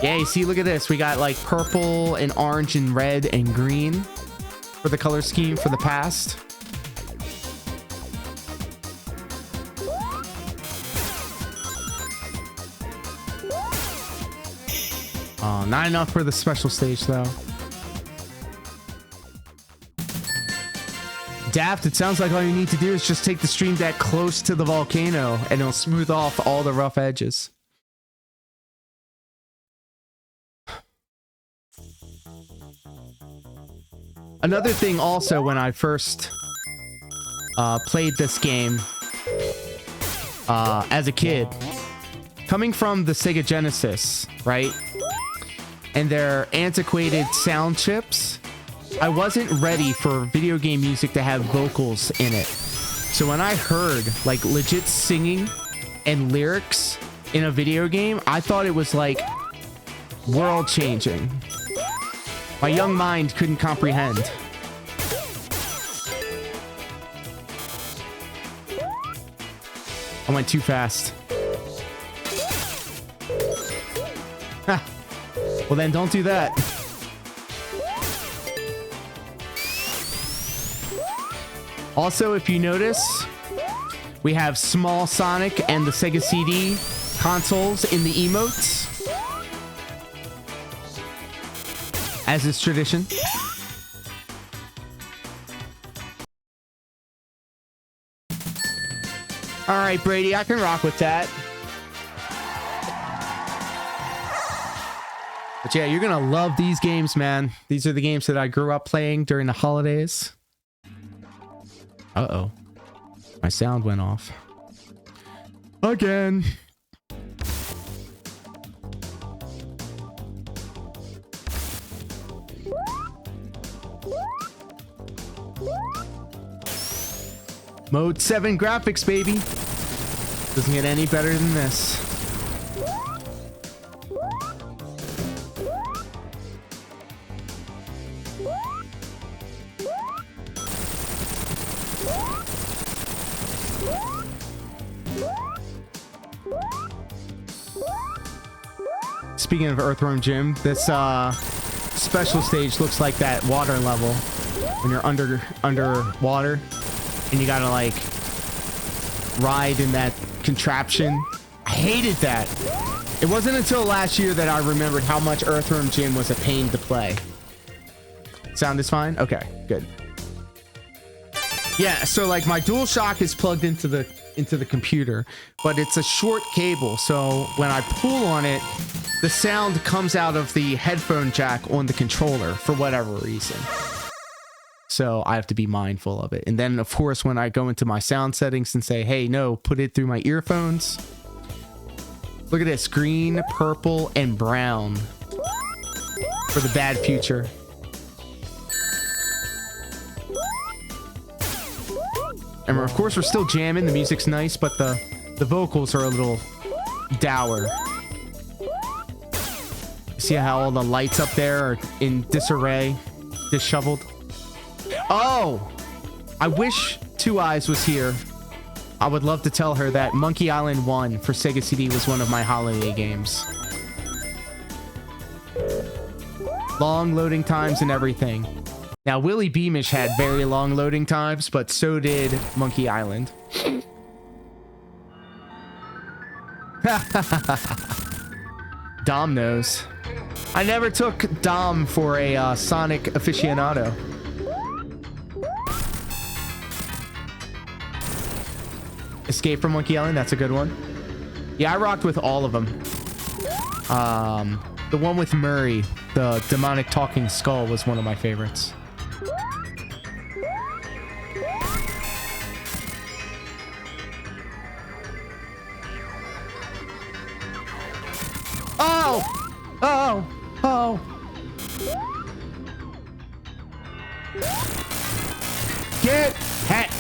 Yeah, you see, look at this. We got like purple and orange and red and green for the color scheme for the past. Oh, not enough for the special stage, though. Daft, it sounds like all you need to do is just take the stream deck close to the volcano and it'll smooth off all the rough edges. Another thing also, when I first played this game as a kid, coming from the Sega Genesis, right? And their antiquated sound chips, I wasn't ready for video game music to have vocals in it. So when I heard like legit singing and lyrics in a video game, I thought it was like world changing. My young mind couldn't comprehend. I went too fast. Ha. Well then, don't do that. Also, if you notice, we have Small Sonic and the Sega CD consoles in the emotes, as is tradition. All right, Brady, I can rock with that. But yeah, you're gonna love these games, man. These are the games that I grew up playing during the holidays. Uh-oh. My sound went off. Again. Mode 7 graphics, baby. Doesn't get any better than this. Speaking of Earthworm Jim, this special stage looks like that water level when you're underwater and you gotta like ride in that contraption. I hated that. It wasn't until last year that I remembered how much Earthworm Jim was a pain to play. Sound is fine? Okay, good. Yeah, so like my DualShock is plugged into the computer, but it's a short cable, so when I pull on it, the sound comes out of the headphone jack on the controller for whatever reason. So I have to be mindful of it. And then, of course, when I go into my sound settings and say, hey, no, put it through my earphones. Look at this, green, purple, and brown for the bad future. And of course, we're still jamming. The music's nice, but the vocals are a little dour. See how all the lights up there are in disarray, disheveled? Oh! I wish Two Eyes was here. I would love to tell her that Monkey Island 1 for Sega CD was one of my holiday games. Long loading times and everything. Now, Willy Beamish had very long loading times, but so did Monkey Island. Dom knows. I never took Dom for a Sonic aficionado. Escape from Monkey Island, that's a good one. Yeah, I rocked with all of them. The one with Murray, the demonic talking skull, was one of my favorites. Oh! Oh! Oh! Get het!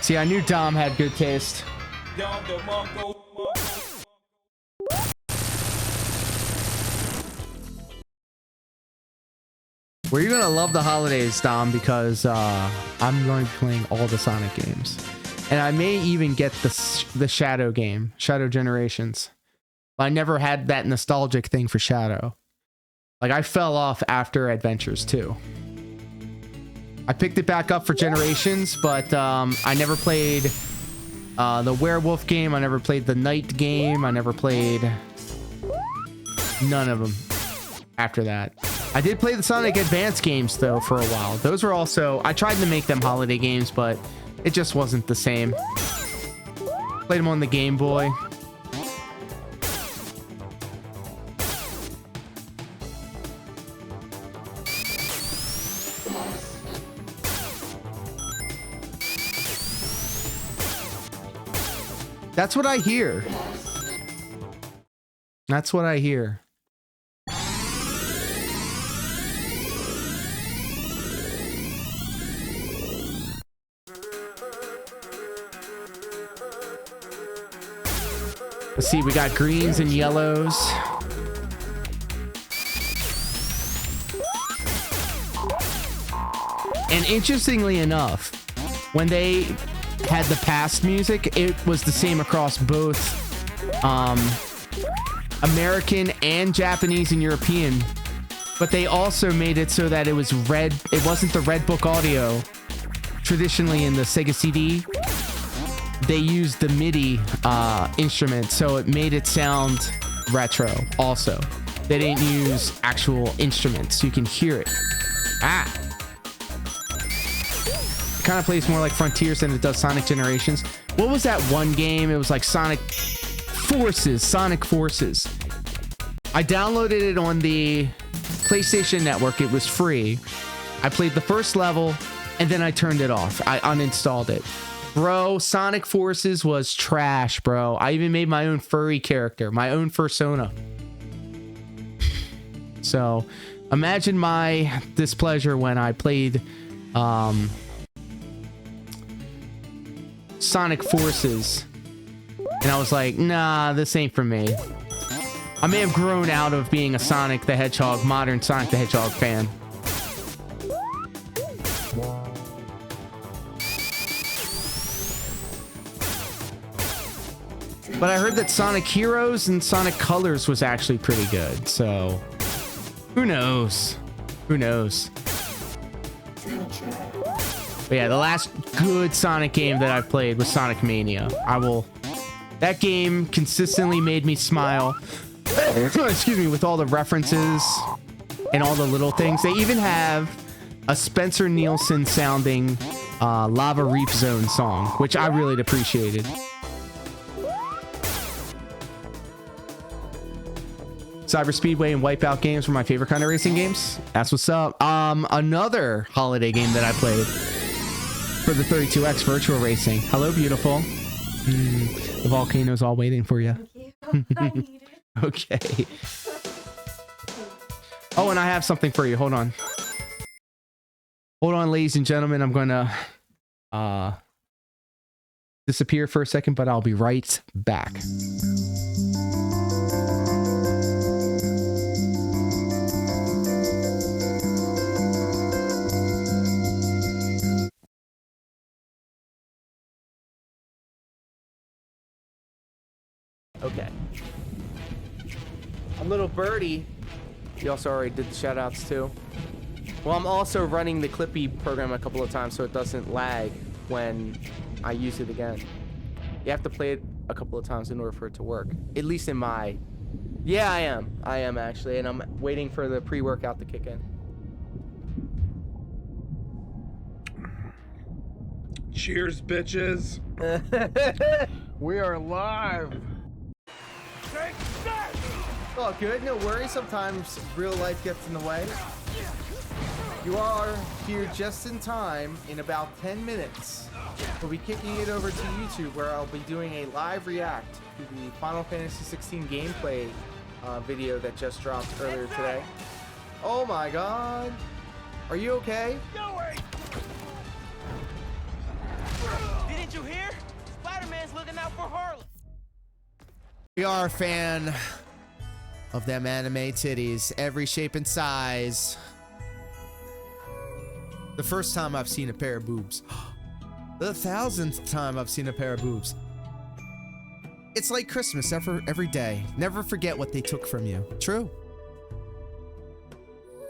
See, I knew Dom had good taste. Well, you're gonna love the holidays, Dom, because I'm going to be playing all the Sonic games. And I may even get the Shadow game, Shadow Generations. I never had that nostalgic thing for Shadow. Like, I fell off after Adventures 2. I picked it back up for Generations, but I never played the Werewolf game. I never played the Night game. I never played none of them after that. I did play the Sonic Advance games, though, for a while. Those were also... I tried to make them holiday games, but it just wasn't the same. Played them on the Game Boy. That's what I hear. That's what I hear. Let's see, we got greens and yellows. And interestingly enough, when they had the past music, it was the same across both American and Japanese and European. But they also made it so that it was red. It wasn't the Red Book audio. Traditionally in the Sega CD, they used the MIDI instrument, so it made it sound retro also. They didn't use actual instruments, so you can hear it. Ah! It kind of plays more like Frontiers than it does Sonic Generations. What was that one game? It was like Sonic Forces. Sonic Forces. I downloaded it on the PlayStation Network. It was free. I played the first level, and then I turned it off. I uninstalled it. Bro, Sonic Forces was trash, bro. I even made my own furry character, my own fursona. So, imagine my displeasure when I played Sonic Forces. And I was like, nah, this ain't for me. I may have grown out of being a Sonic the Hedgehog, modern Sonic the Hedgehog fan. But I heard that Sonic Heroes and Sonic Colors was actually pretty good, so who knows? Who knows? But yeah, the last good Sonic game that I played was Sonic Mania. That game consistently made me smile. Excuse me, with all the references and all the little things. They even have a Spencer Nielsen sounding Lava Reef Zone song, which I really appreciated. Cyber Speedway and Wipeout games were my favorite kind of racing games. That's what's up. Another holiday game that I played for the 32X Virtual Racing. Hello, beautiful. The volcano's all waiting for you. Okay. Oh, and I have something for you. Hold on. Hold on, ladies and gentlemen. I'm going to disappear for a second, but I'll be right back. Okay. A little birdie. You also already did the shout outs too. Well, I'm also running the Clippy program a couple of times so it doesn't lag. when I use it again. You have to play it a couple of times in order for it to work. At least in my... Yeah, I am. I am actually, and I'm waiting for the pre-workout to kick in. Cheers, bitches. We are live. Oh, good. No worries. Sometimes real life gets in the way. You are here just in time. In about 10 minutes, we'll be kicking it over to YouTube, where I'll be doing a live react to the Final Fantasy 16 gameplay video that just dropped earlier today. Oh my god. Are you okay? Didn't you hear? Spider-Man's looking out for Harlem. We are a fan of them anime titties, every shape and size. The first time I've seen a pair of boobs. The 1000th time I've seen a pair of boobs. It's like Christmas every day. Never forget what they took from you. True.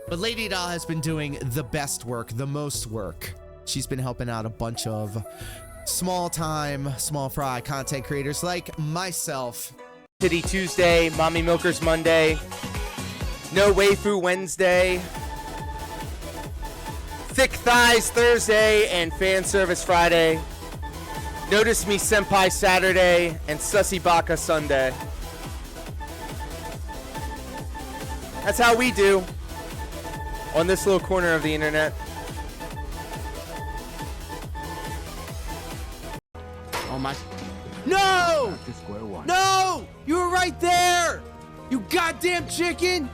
But Lady Doll has been doing the best work, the most work. She's been helping out a bunch of small fry content creators like myself. Titty Tuesday, Mommy Milkers Monday, No Waifu Wednesday, Thick Thighs Thursday, and Fan Service Friday. Notice Me Senpai Saturday, and Sussy Baka Sunday. That's how we do on this little corner of the internet. Oh my... No! No! You were right there! You goddamn chicken!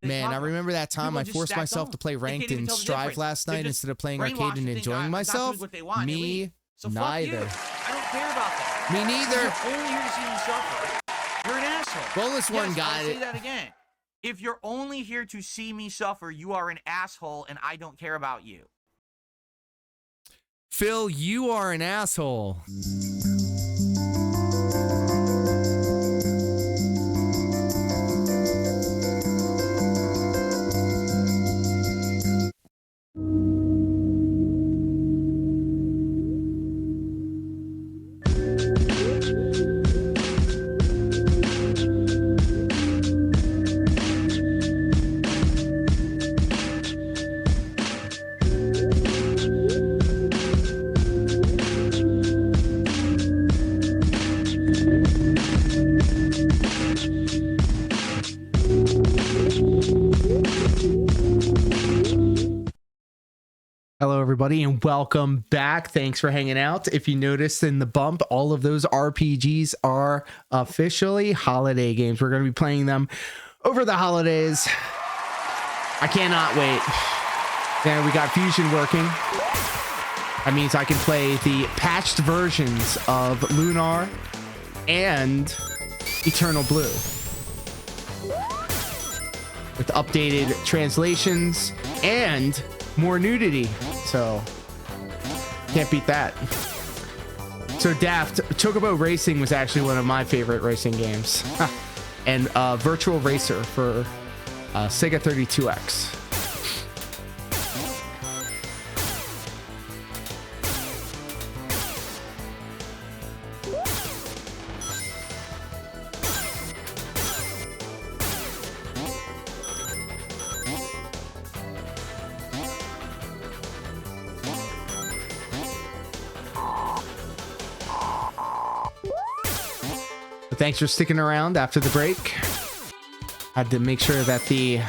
Man, I remember that time I forced myself to play ranked in Strive last night instead of playing arcade and enjoying myself. Me, neither. I don't care about that. Me neither. You're only here to see me suffer. You're an asshole. Boneless one got I'll it. say that again. If you're only here to see me suffer, you are an asshole, and I don't care about you. Phil, you are an asshole. Hello, everybody, and welcome back. Thanks for hanging out. If you noticed in the bump, all of those RPGs are officially holiday games. We're going to be playing them over the holidays. I cannot wait. Then we got Fusion working. That means I can play the patched versions of Lunar and Eternal Blue with updated translations and more nudity, so can't beat that. So Daft, Chocobo Racing was actually one of my favorite racing games. And Virtual Racer for Sega 32X. Thanks for sticking around after the break. Had to make sure that the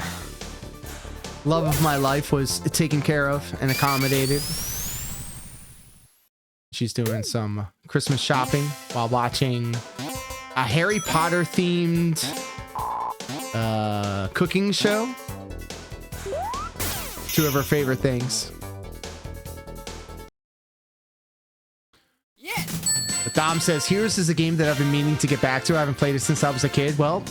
love of my life was taken care of and accommodated. She's doing some Christmas shopping while watching a Harry Potter themed cooking show. Two of her favorite things. But Dom says, Heroes is a game that I've been meaning to get back to. I haven't played it since I was a kid. Well,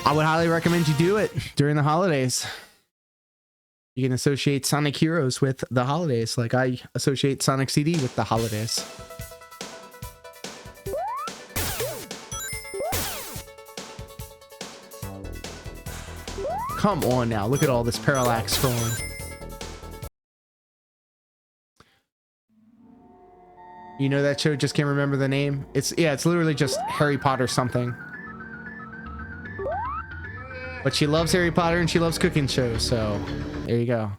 I would highly recommend you do it during the holidays. You can associate Sonic Heroes with the holidays, like I associate Sonic CD with the holidays. Come on now, look at all this parallax scrolling. You know that show? Just can't remember the name. It's literally just Harry Potter something. But she loves Harry Potter and she loves cooking shows, so there you go.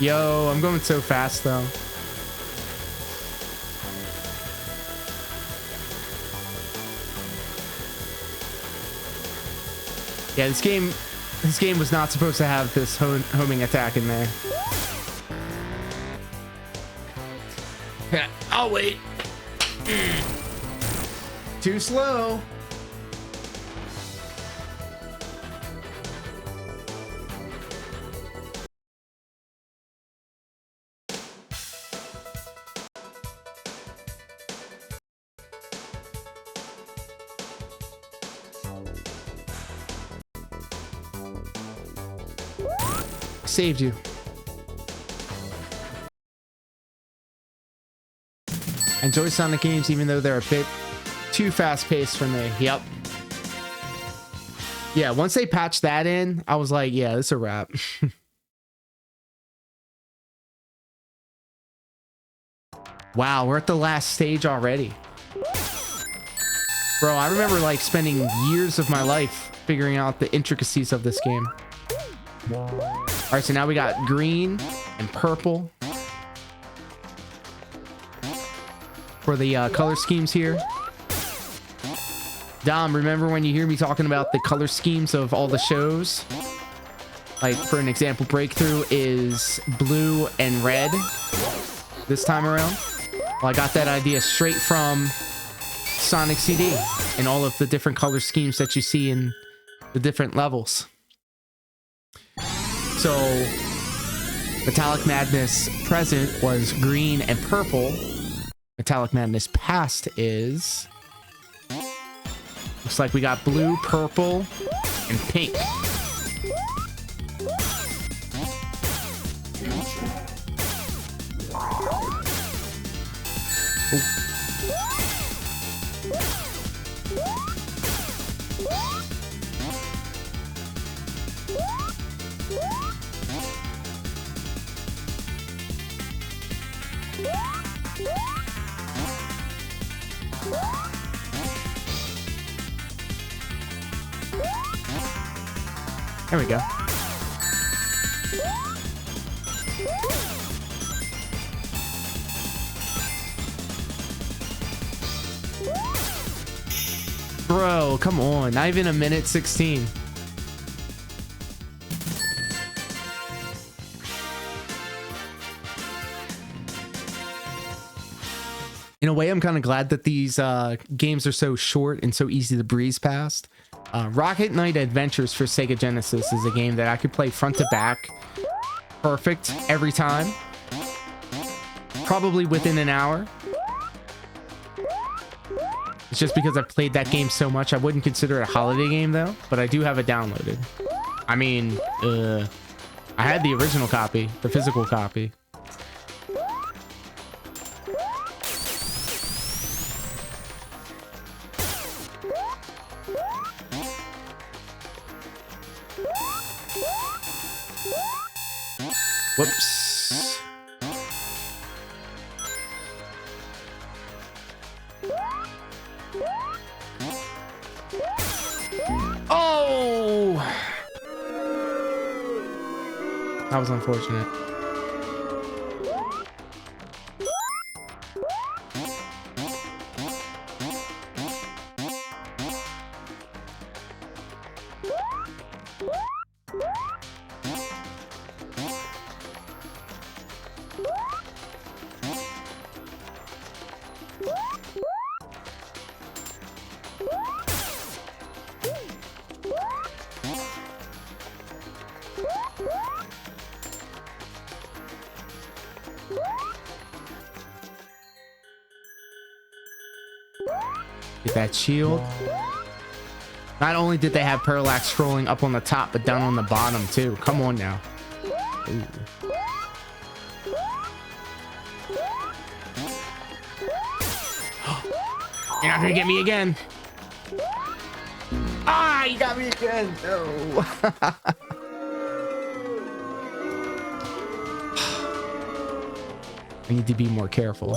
Yo, I'm going so fast though. Yeah, this game was not supposed to have this homing attack in there. Yeah, I'll wait. Too slow. Saved you. Enjoy Sonic games even though they're a bit too fast-paced for me. Yep. Yeah, once they patched that in, I was like, yeah, this is a wrap. Wow, we're at the last stage already. Bro, I remember like spending years of my life figuring out the intricacies of this game. All right, so now we got green and purple for the color schemes here. Dom, remember when you hear me talking about the color schemes of all the shows? Like, for an example, Breakthrough is blue and red this time around. Well, I got that idea straight from Sonic CD and all of the different color schemes that you see in the different levels. So, Metallic Madness present was green and purple. Metallic Madness past is... looks like we got blue, purple, and pink. Ooh. There we go. Bro, come on. Not even a minute 16. In a way, I'm kind of glad that these games are so short and so easy to breeze past. Rocket Knight Adventures for Sega Genesis is a game that I could play front to back perfect every time. Probably within an hour. It's just because I've played that game so much. I wouldn't consider it a holiday game though, but I do have it downloaded. I mean, I had the original copy, the physical copy. Whoops. Oh! That was unfortunate. Get that shield. Not only did they have parallax scrolling up on the top, but down on the bottom too. Come on now. Ooh. You're not gonna get me again. Ah, you got me again. No. I need to be more careful.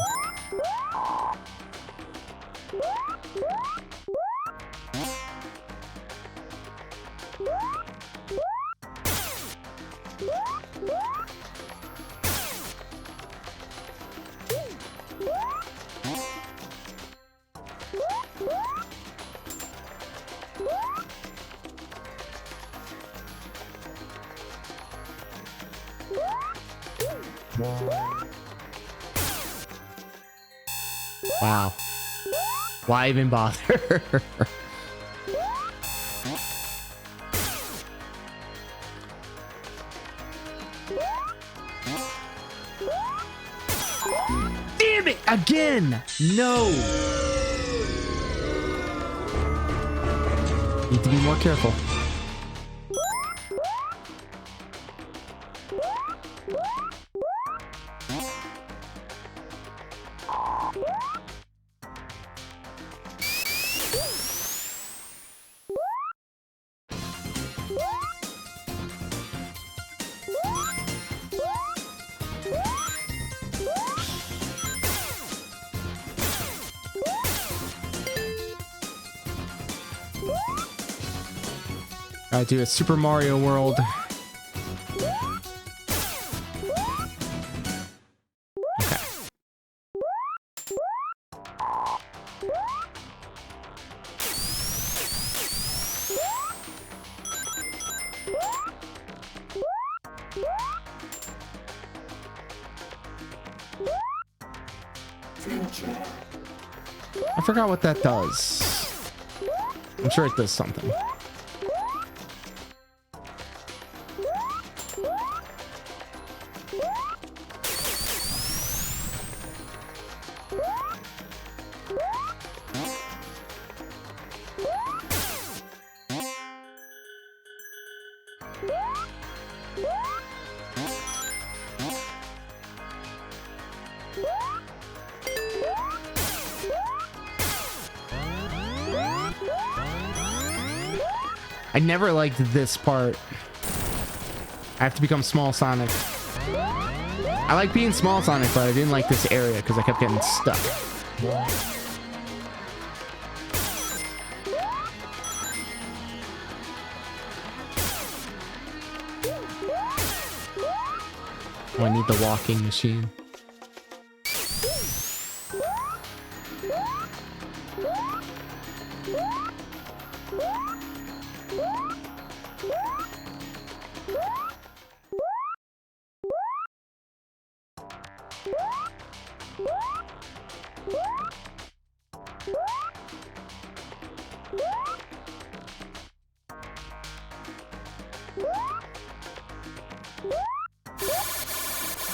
Wow. Why even bother? Damn it! Again! No! Need to be more careful. I do a Super Mario World. Okay. I forgot what that does. I'm sure it does something. I never liked this part. I have to become Small Sonic. I like being Small Sonic, but I didn't like this area because I kept getting stuck. Oh, I need the walking machine.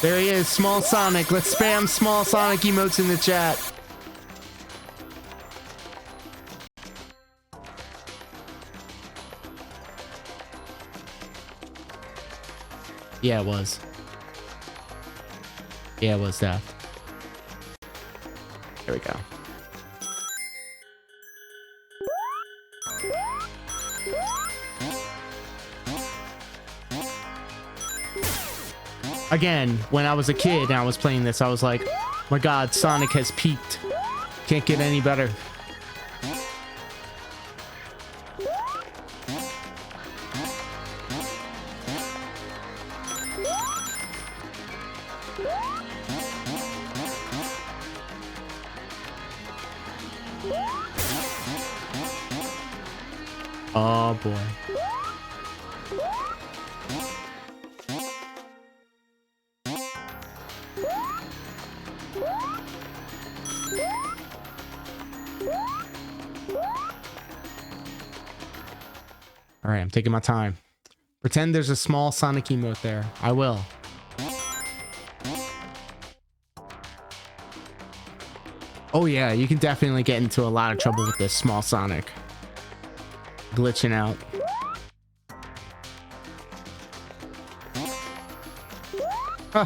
There he is, Small Sonic. Let's spam Small Sonic emotes in the chat. Yeah, it was. Yeah, it was that. There we go. Again, when I was a kid and I was playing this, I was like, oh my god, Sonic has peaked. Can't get any better. Oh boy. All right, I'm taking my time. Pretend there's a small Sonic emote there. I will. Oh yeah, you can definitely get into a lot of trouble with this small Sonic. Glitching out. Huh.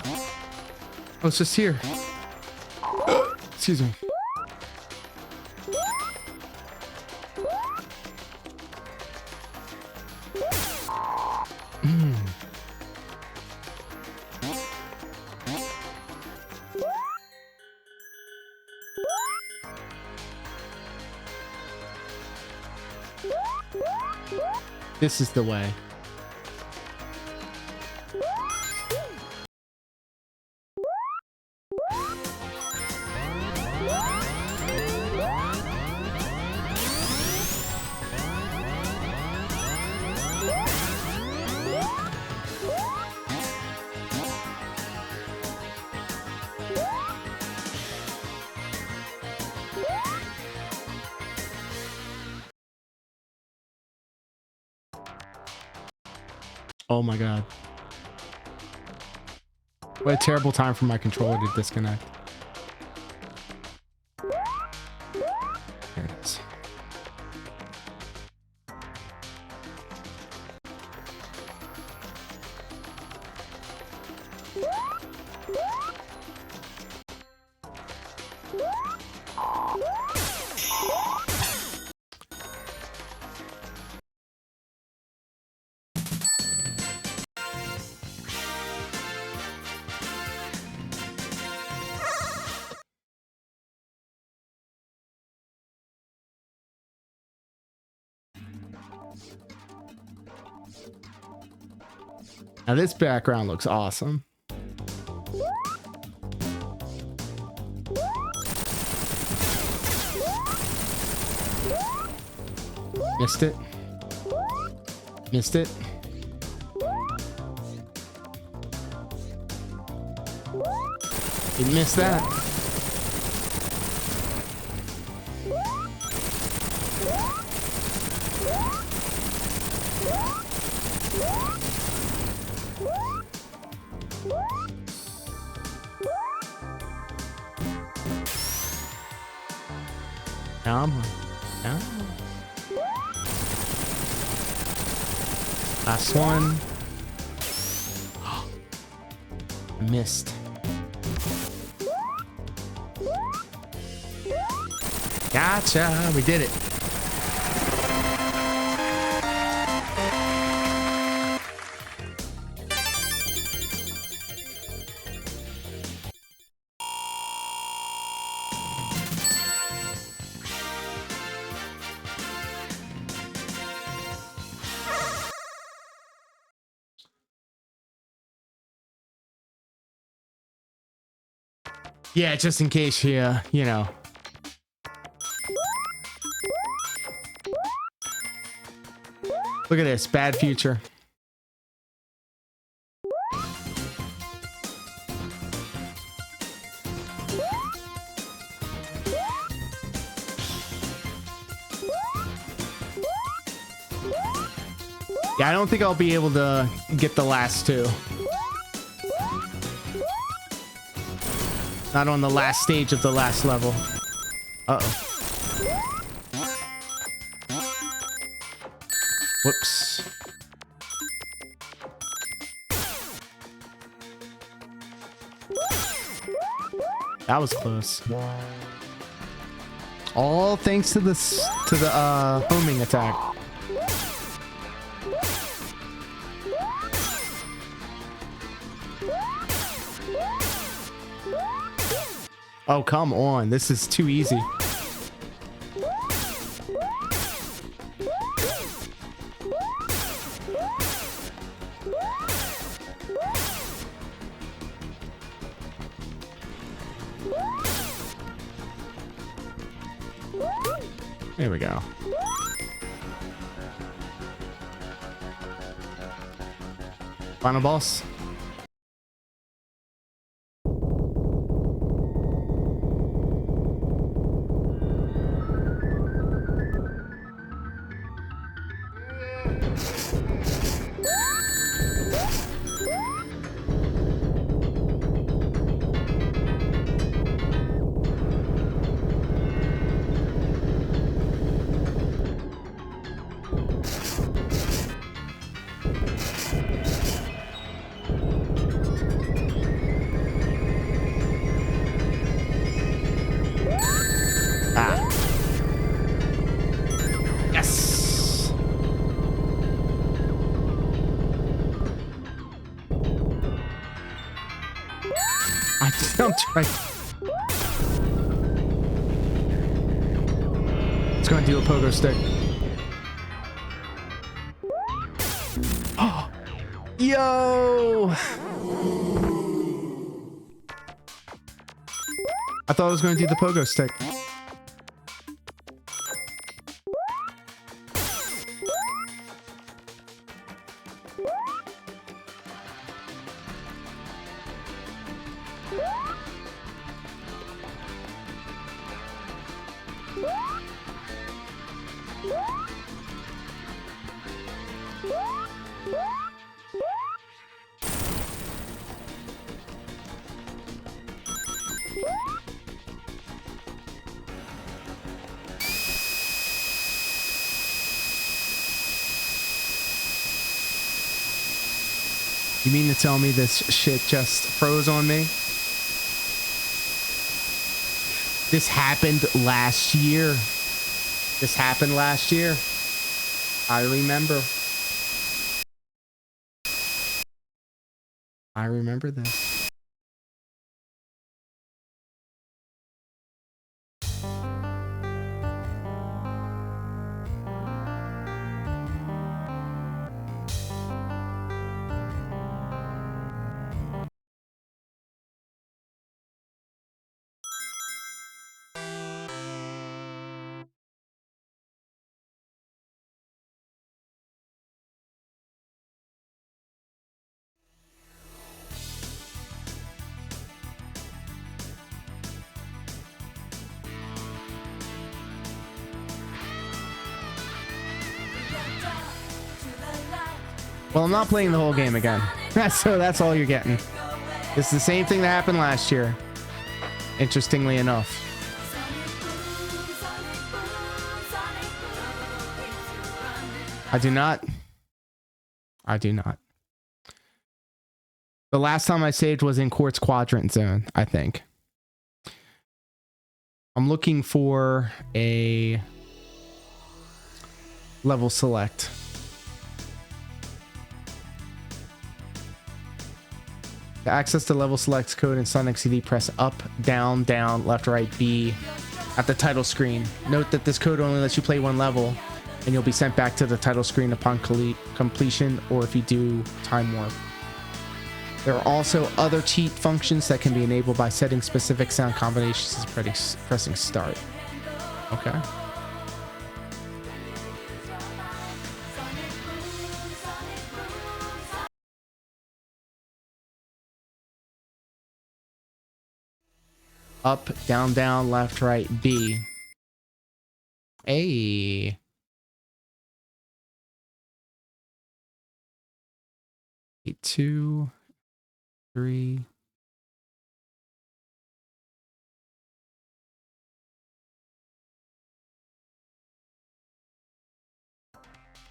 Oh, it's just here. Excuse me. This is the way. Oh my god. What a terrible time for my controller to disconnect. There it is. Now this background looks awesome. Missed it. Missed it. Didn't miss that. Come on. Come on. Last one. Missed. Gotcha. We did it. Yeah, just in case you know. Look at this, bad future. Yeah, I don't think I'll be able to get the last two. Not on the last stage of the last level. Uh-oh. Whoops. That was close. All thanks to the homing attack. Oh, come on. This is too easy. There we go. Final boss. jumped right. It's going to do a pogo stick. Oh, yo! I thought I was going to do the pogo stick. You mean to tell me this shit just froze on me? This happened last year. This happened last year. I remember. I remember this. Well, I'm not playing the whole game again. So that's all you're getting. It's the same thing that happened last year. Interestingly enough. I do not. The last time I saved was in Quartz Quadrant Zone, I think. I'm looking for a level select. To access the level select code in Sonic CD, press up, down, down, left, right, B at the title screen. Note that this code only lets you play one level, and you'll be sent back to the title screen upon completion, or if you do time warp. There are also other cheat functions that can be enabled by setting specific sound combinations and pressing start. Okay. Up, down, down, left, right, B. A. Eight, 2, 3.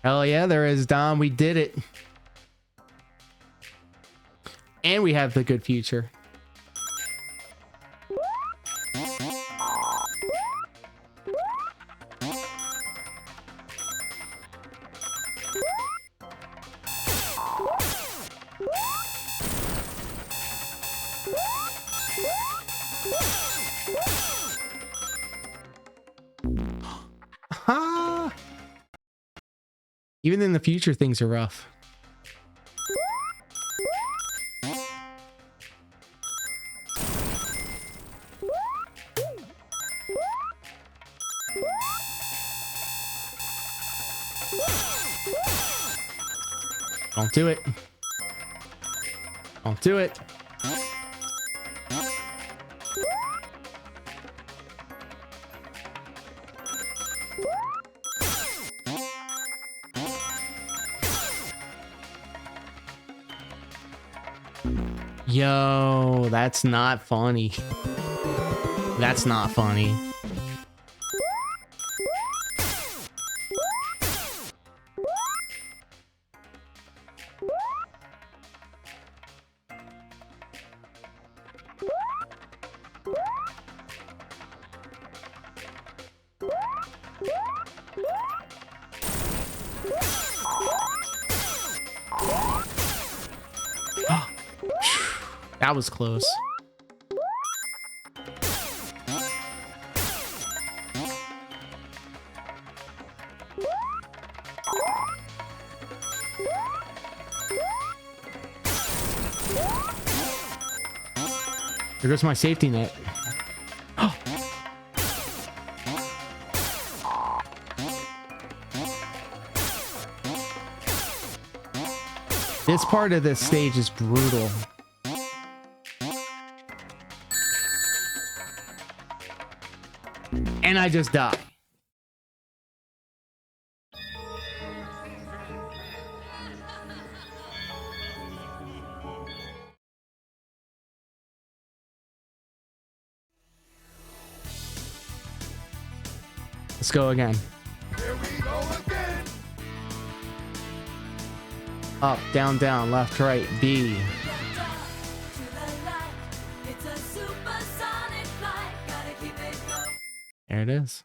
Hell yeah, there is, Dom. We did it. And we have the good future. Even in the future, things are rough. Don't do it. Don't do it. Yo, that's not funny. That's not funny. That was close. There goes my safety net. This part of this stage is brutal. And I just die. Let's go again. Here we go again. Up, down, down, left, right, B. There it is.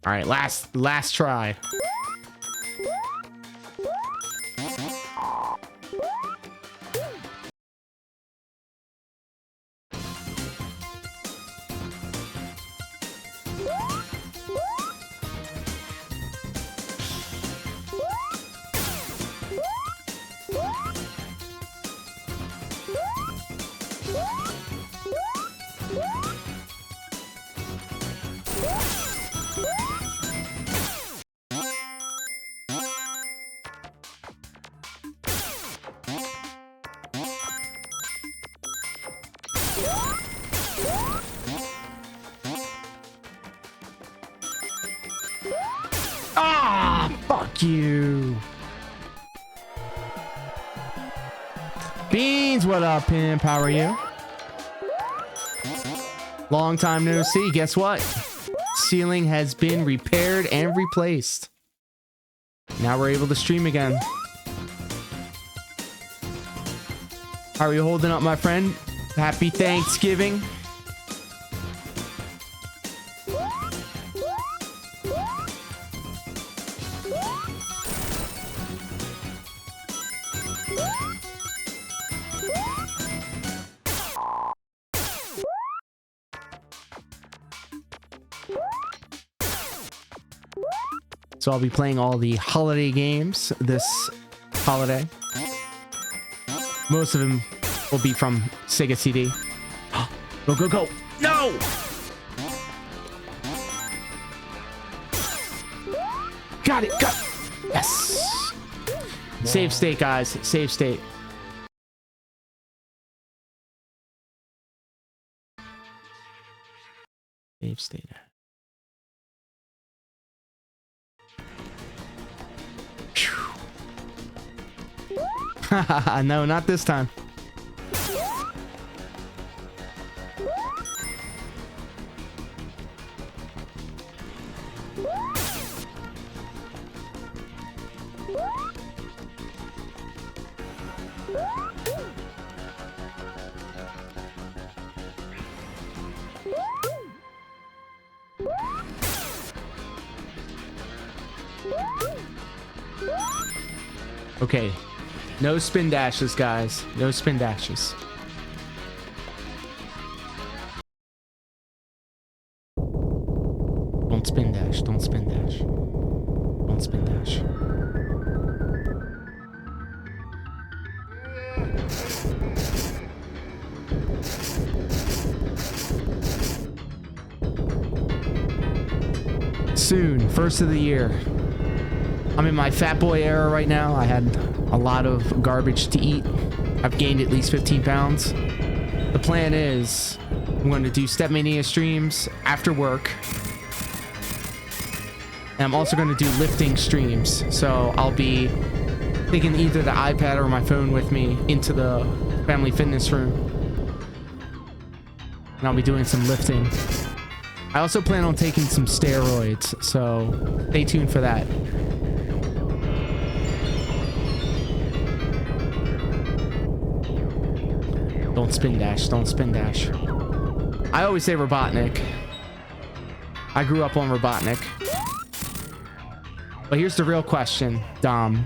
All right, last try. Ah, fuck you. Beans, what up, pimp? How are you? Long time no see. Guess what? Ceiling has been repaired and replaced. Now we're able to stream again. How are you holding up, my friend? Happy Thanksgiving. So I'll be playing all the holiday games this holiday. Most of them will be from Sega CD. Go, go, go. No! Got it. Got it. Yes. Save state, guys. Save state. Save state. No, not this time. Okay. No spin dashes, guys. No spin dashes. Don't spin dash. Don't spin dash. Don't spin dash. Soon. First of the year. I'm in my fat boy era right now. I had a lot of garbage to eat. I've gained at least 15 pounds. The plan is I'm going to do Stepmania streams after work. And I'm also going to do lifting streams. So I'll be taking either the iPad or my phone with me into the family fitness room. And I'll be doing some lifting. I also plan on taking some steroids. So stay tuned for that. Don't spin dash. Don't spin dash. I always say Robotnik. I grew up on Robotnik. But here's the real question, Dom.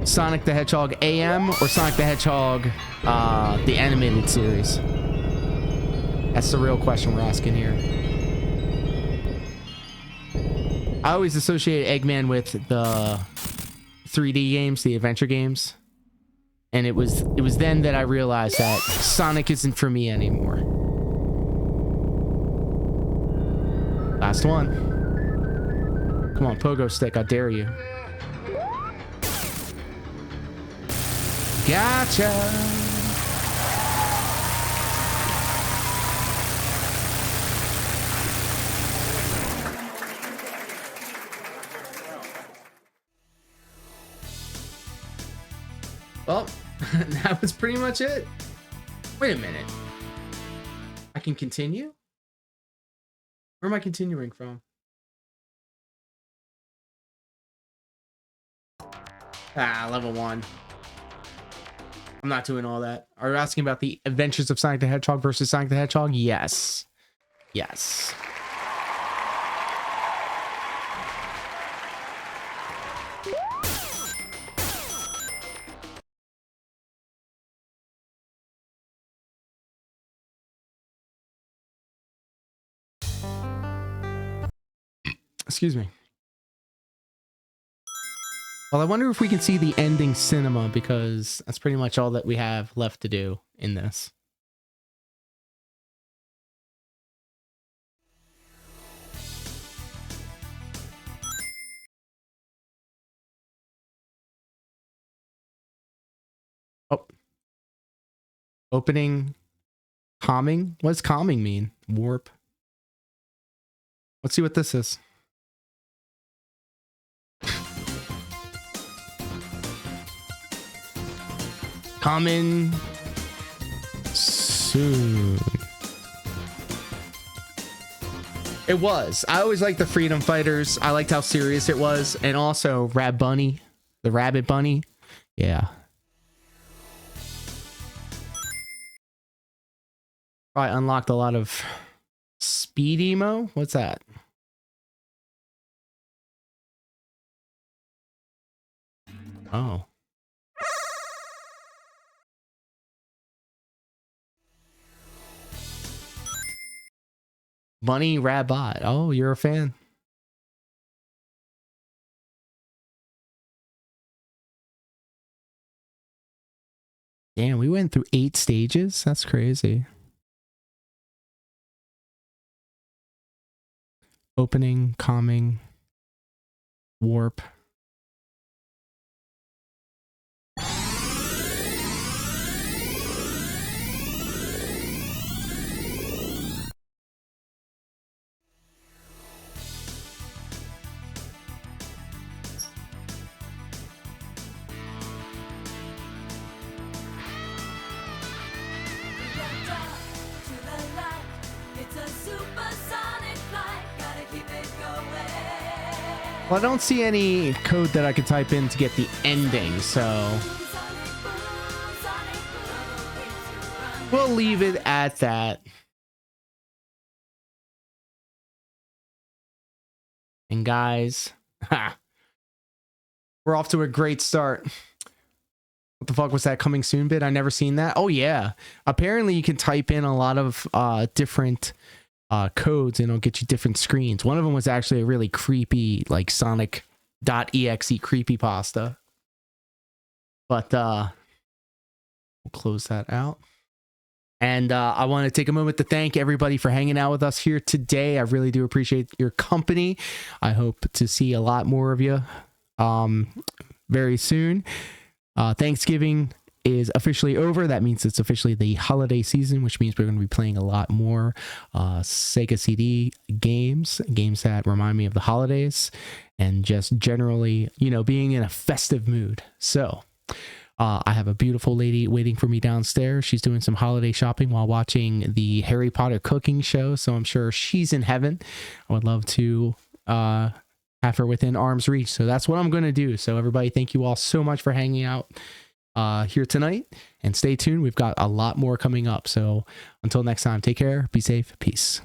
Sonic the Hedgehog AM or Sonic the Hedgehog, the animated series? That's the real question we're asking here. I always associate Eggman with the 3D games, the adventure games. And it was then that I realized that Sonic isn't for me anymore. Last one. Come on, Pogo Stick, I dare you. Gotcha. Well, that was pretty much it. Wait a minute. I can continue? Where am I continuing from? Level 1. I'm not doing all that. Are you asking about the Adventures of Sonic the Hedgehog versus Sonic the Hedgehog? Yes. Yes. Excuse me. Well, I wonder if we can see the ending cinema, because that's pretty much all that we have left to do in this. Oh. Opening. Calming? What does calming mean? Warp. Let's see what this is. Coming soon. It was. I always liked the Freedom Fighters. I liked how serious it was. And also Rab Bunny, the Rabbit Bunny. Yeah. Probably unlocked a lot of speed emo. What's that? Oh. Bunny Rabbit. Oh, you're a fan. Damn, we went through 8 stages. That's crazy. Opening, calming, warp. Well, I don't see any code that I could type in to get the ending, so we'll leave it at that. And guys, we're off to a great start. What the fuck was that coming soon bit? I never seen that. Oh yeah. Apparently you can type in a lot of different codes and it'll get you different screens. One of them was actually a really creepy, like Sonic.exe creepypasta. But we'll close that out. And I want to take a moment to thank everybody for hanging out with us here today. I really do appreciate your company. I hope to see a lot more of you very soon. Thanksgiving is officially over. That means it's officially the holiday season, which means we're going to be playing a lot more Sega CD games that remind me of the holidays and just generally, you know, being in a festive mood. So I have a beautiful lady waiting for me downstairs. She's doing some holiday shopping while watching the Harry Potter cooking show, so I'm sure she's in heaven. I would love to have her within arm's reach, so that's what I'm going to do. So everybody, thank you all so much for hanging out here tonight, and stay tuned. We've got a lot more coming up. So until next time, take care, be safe, peace.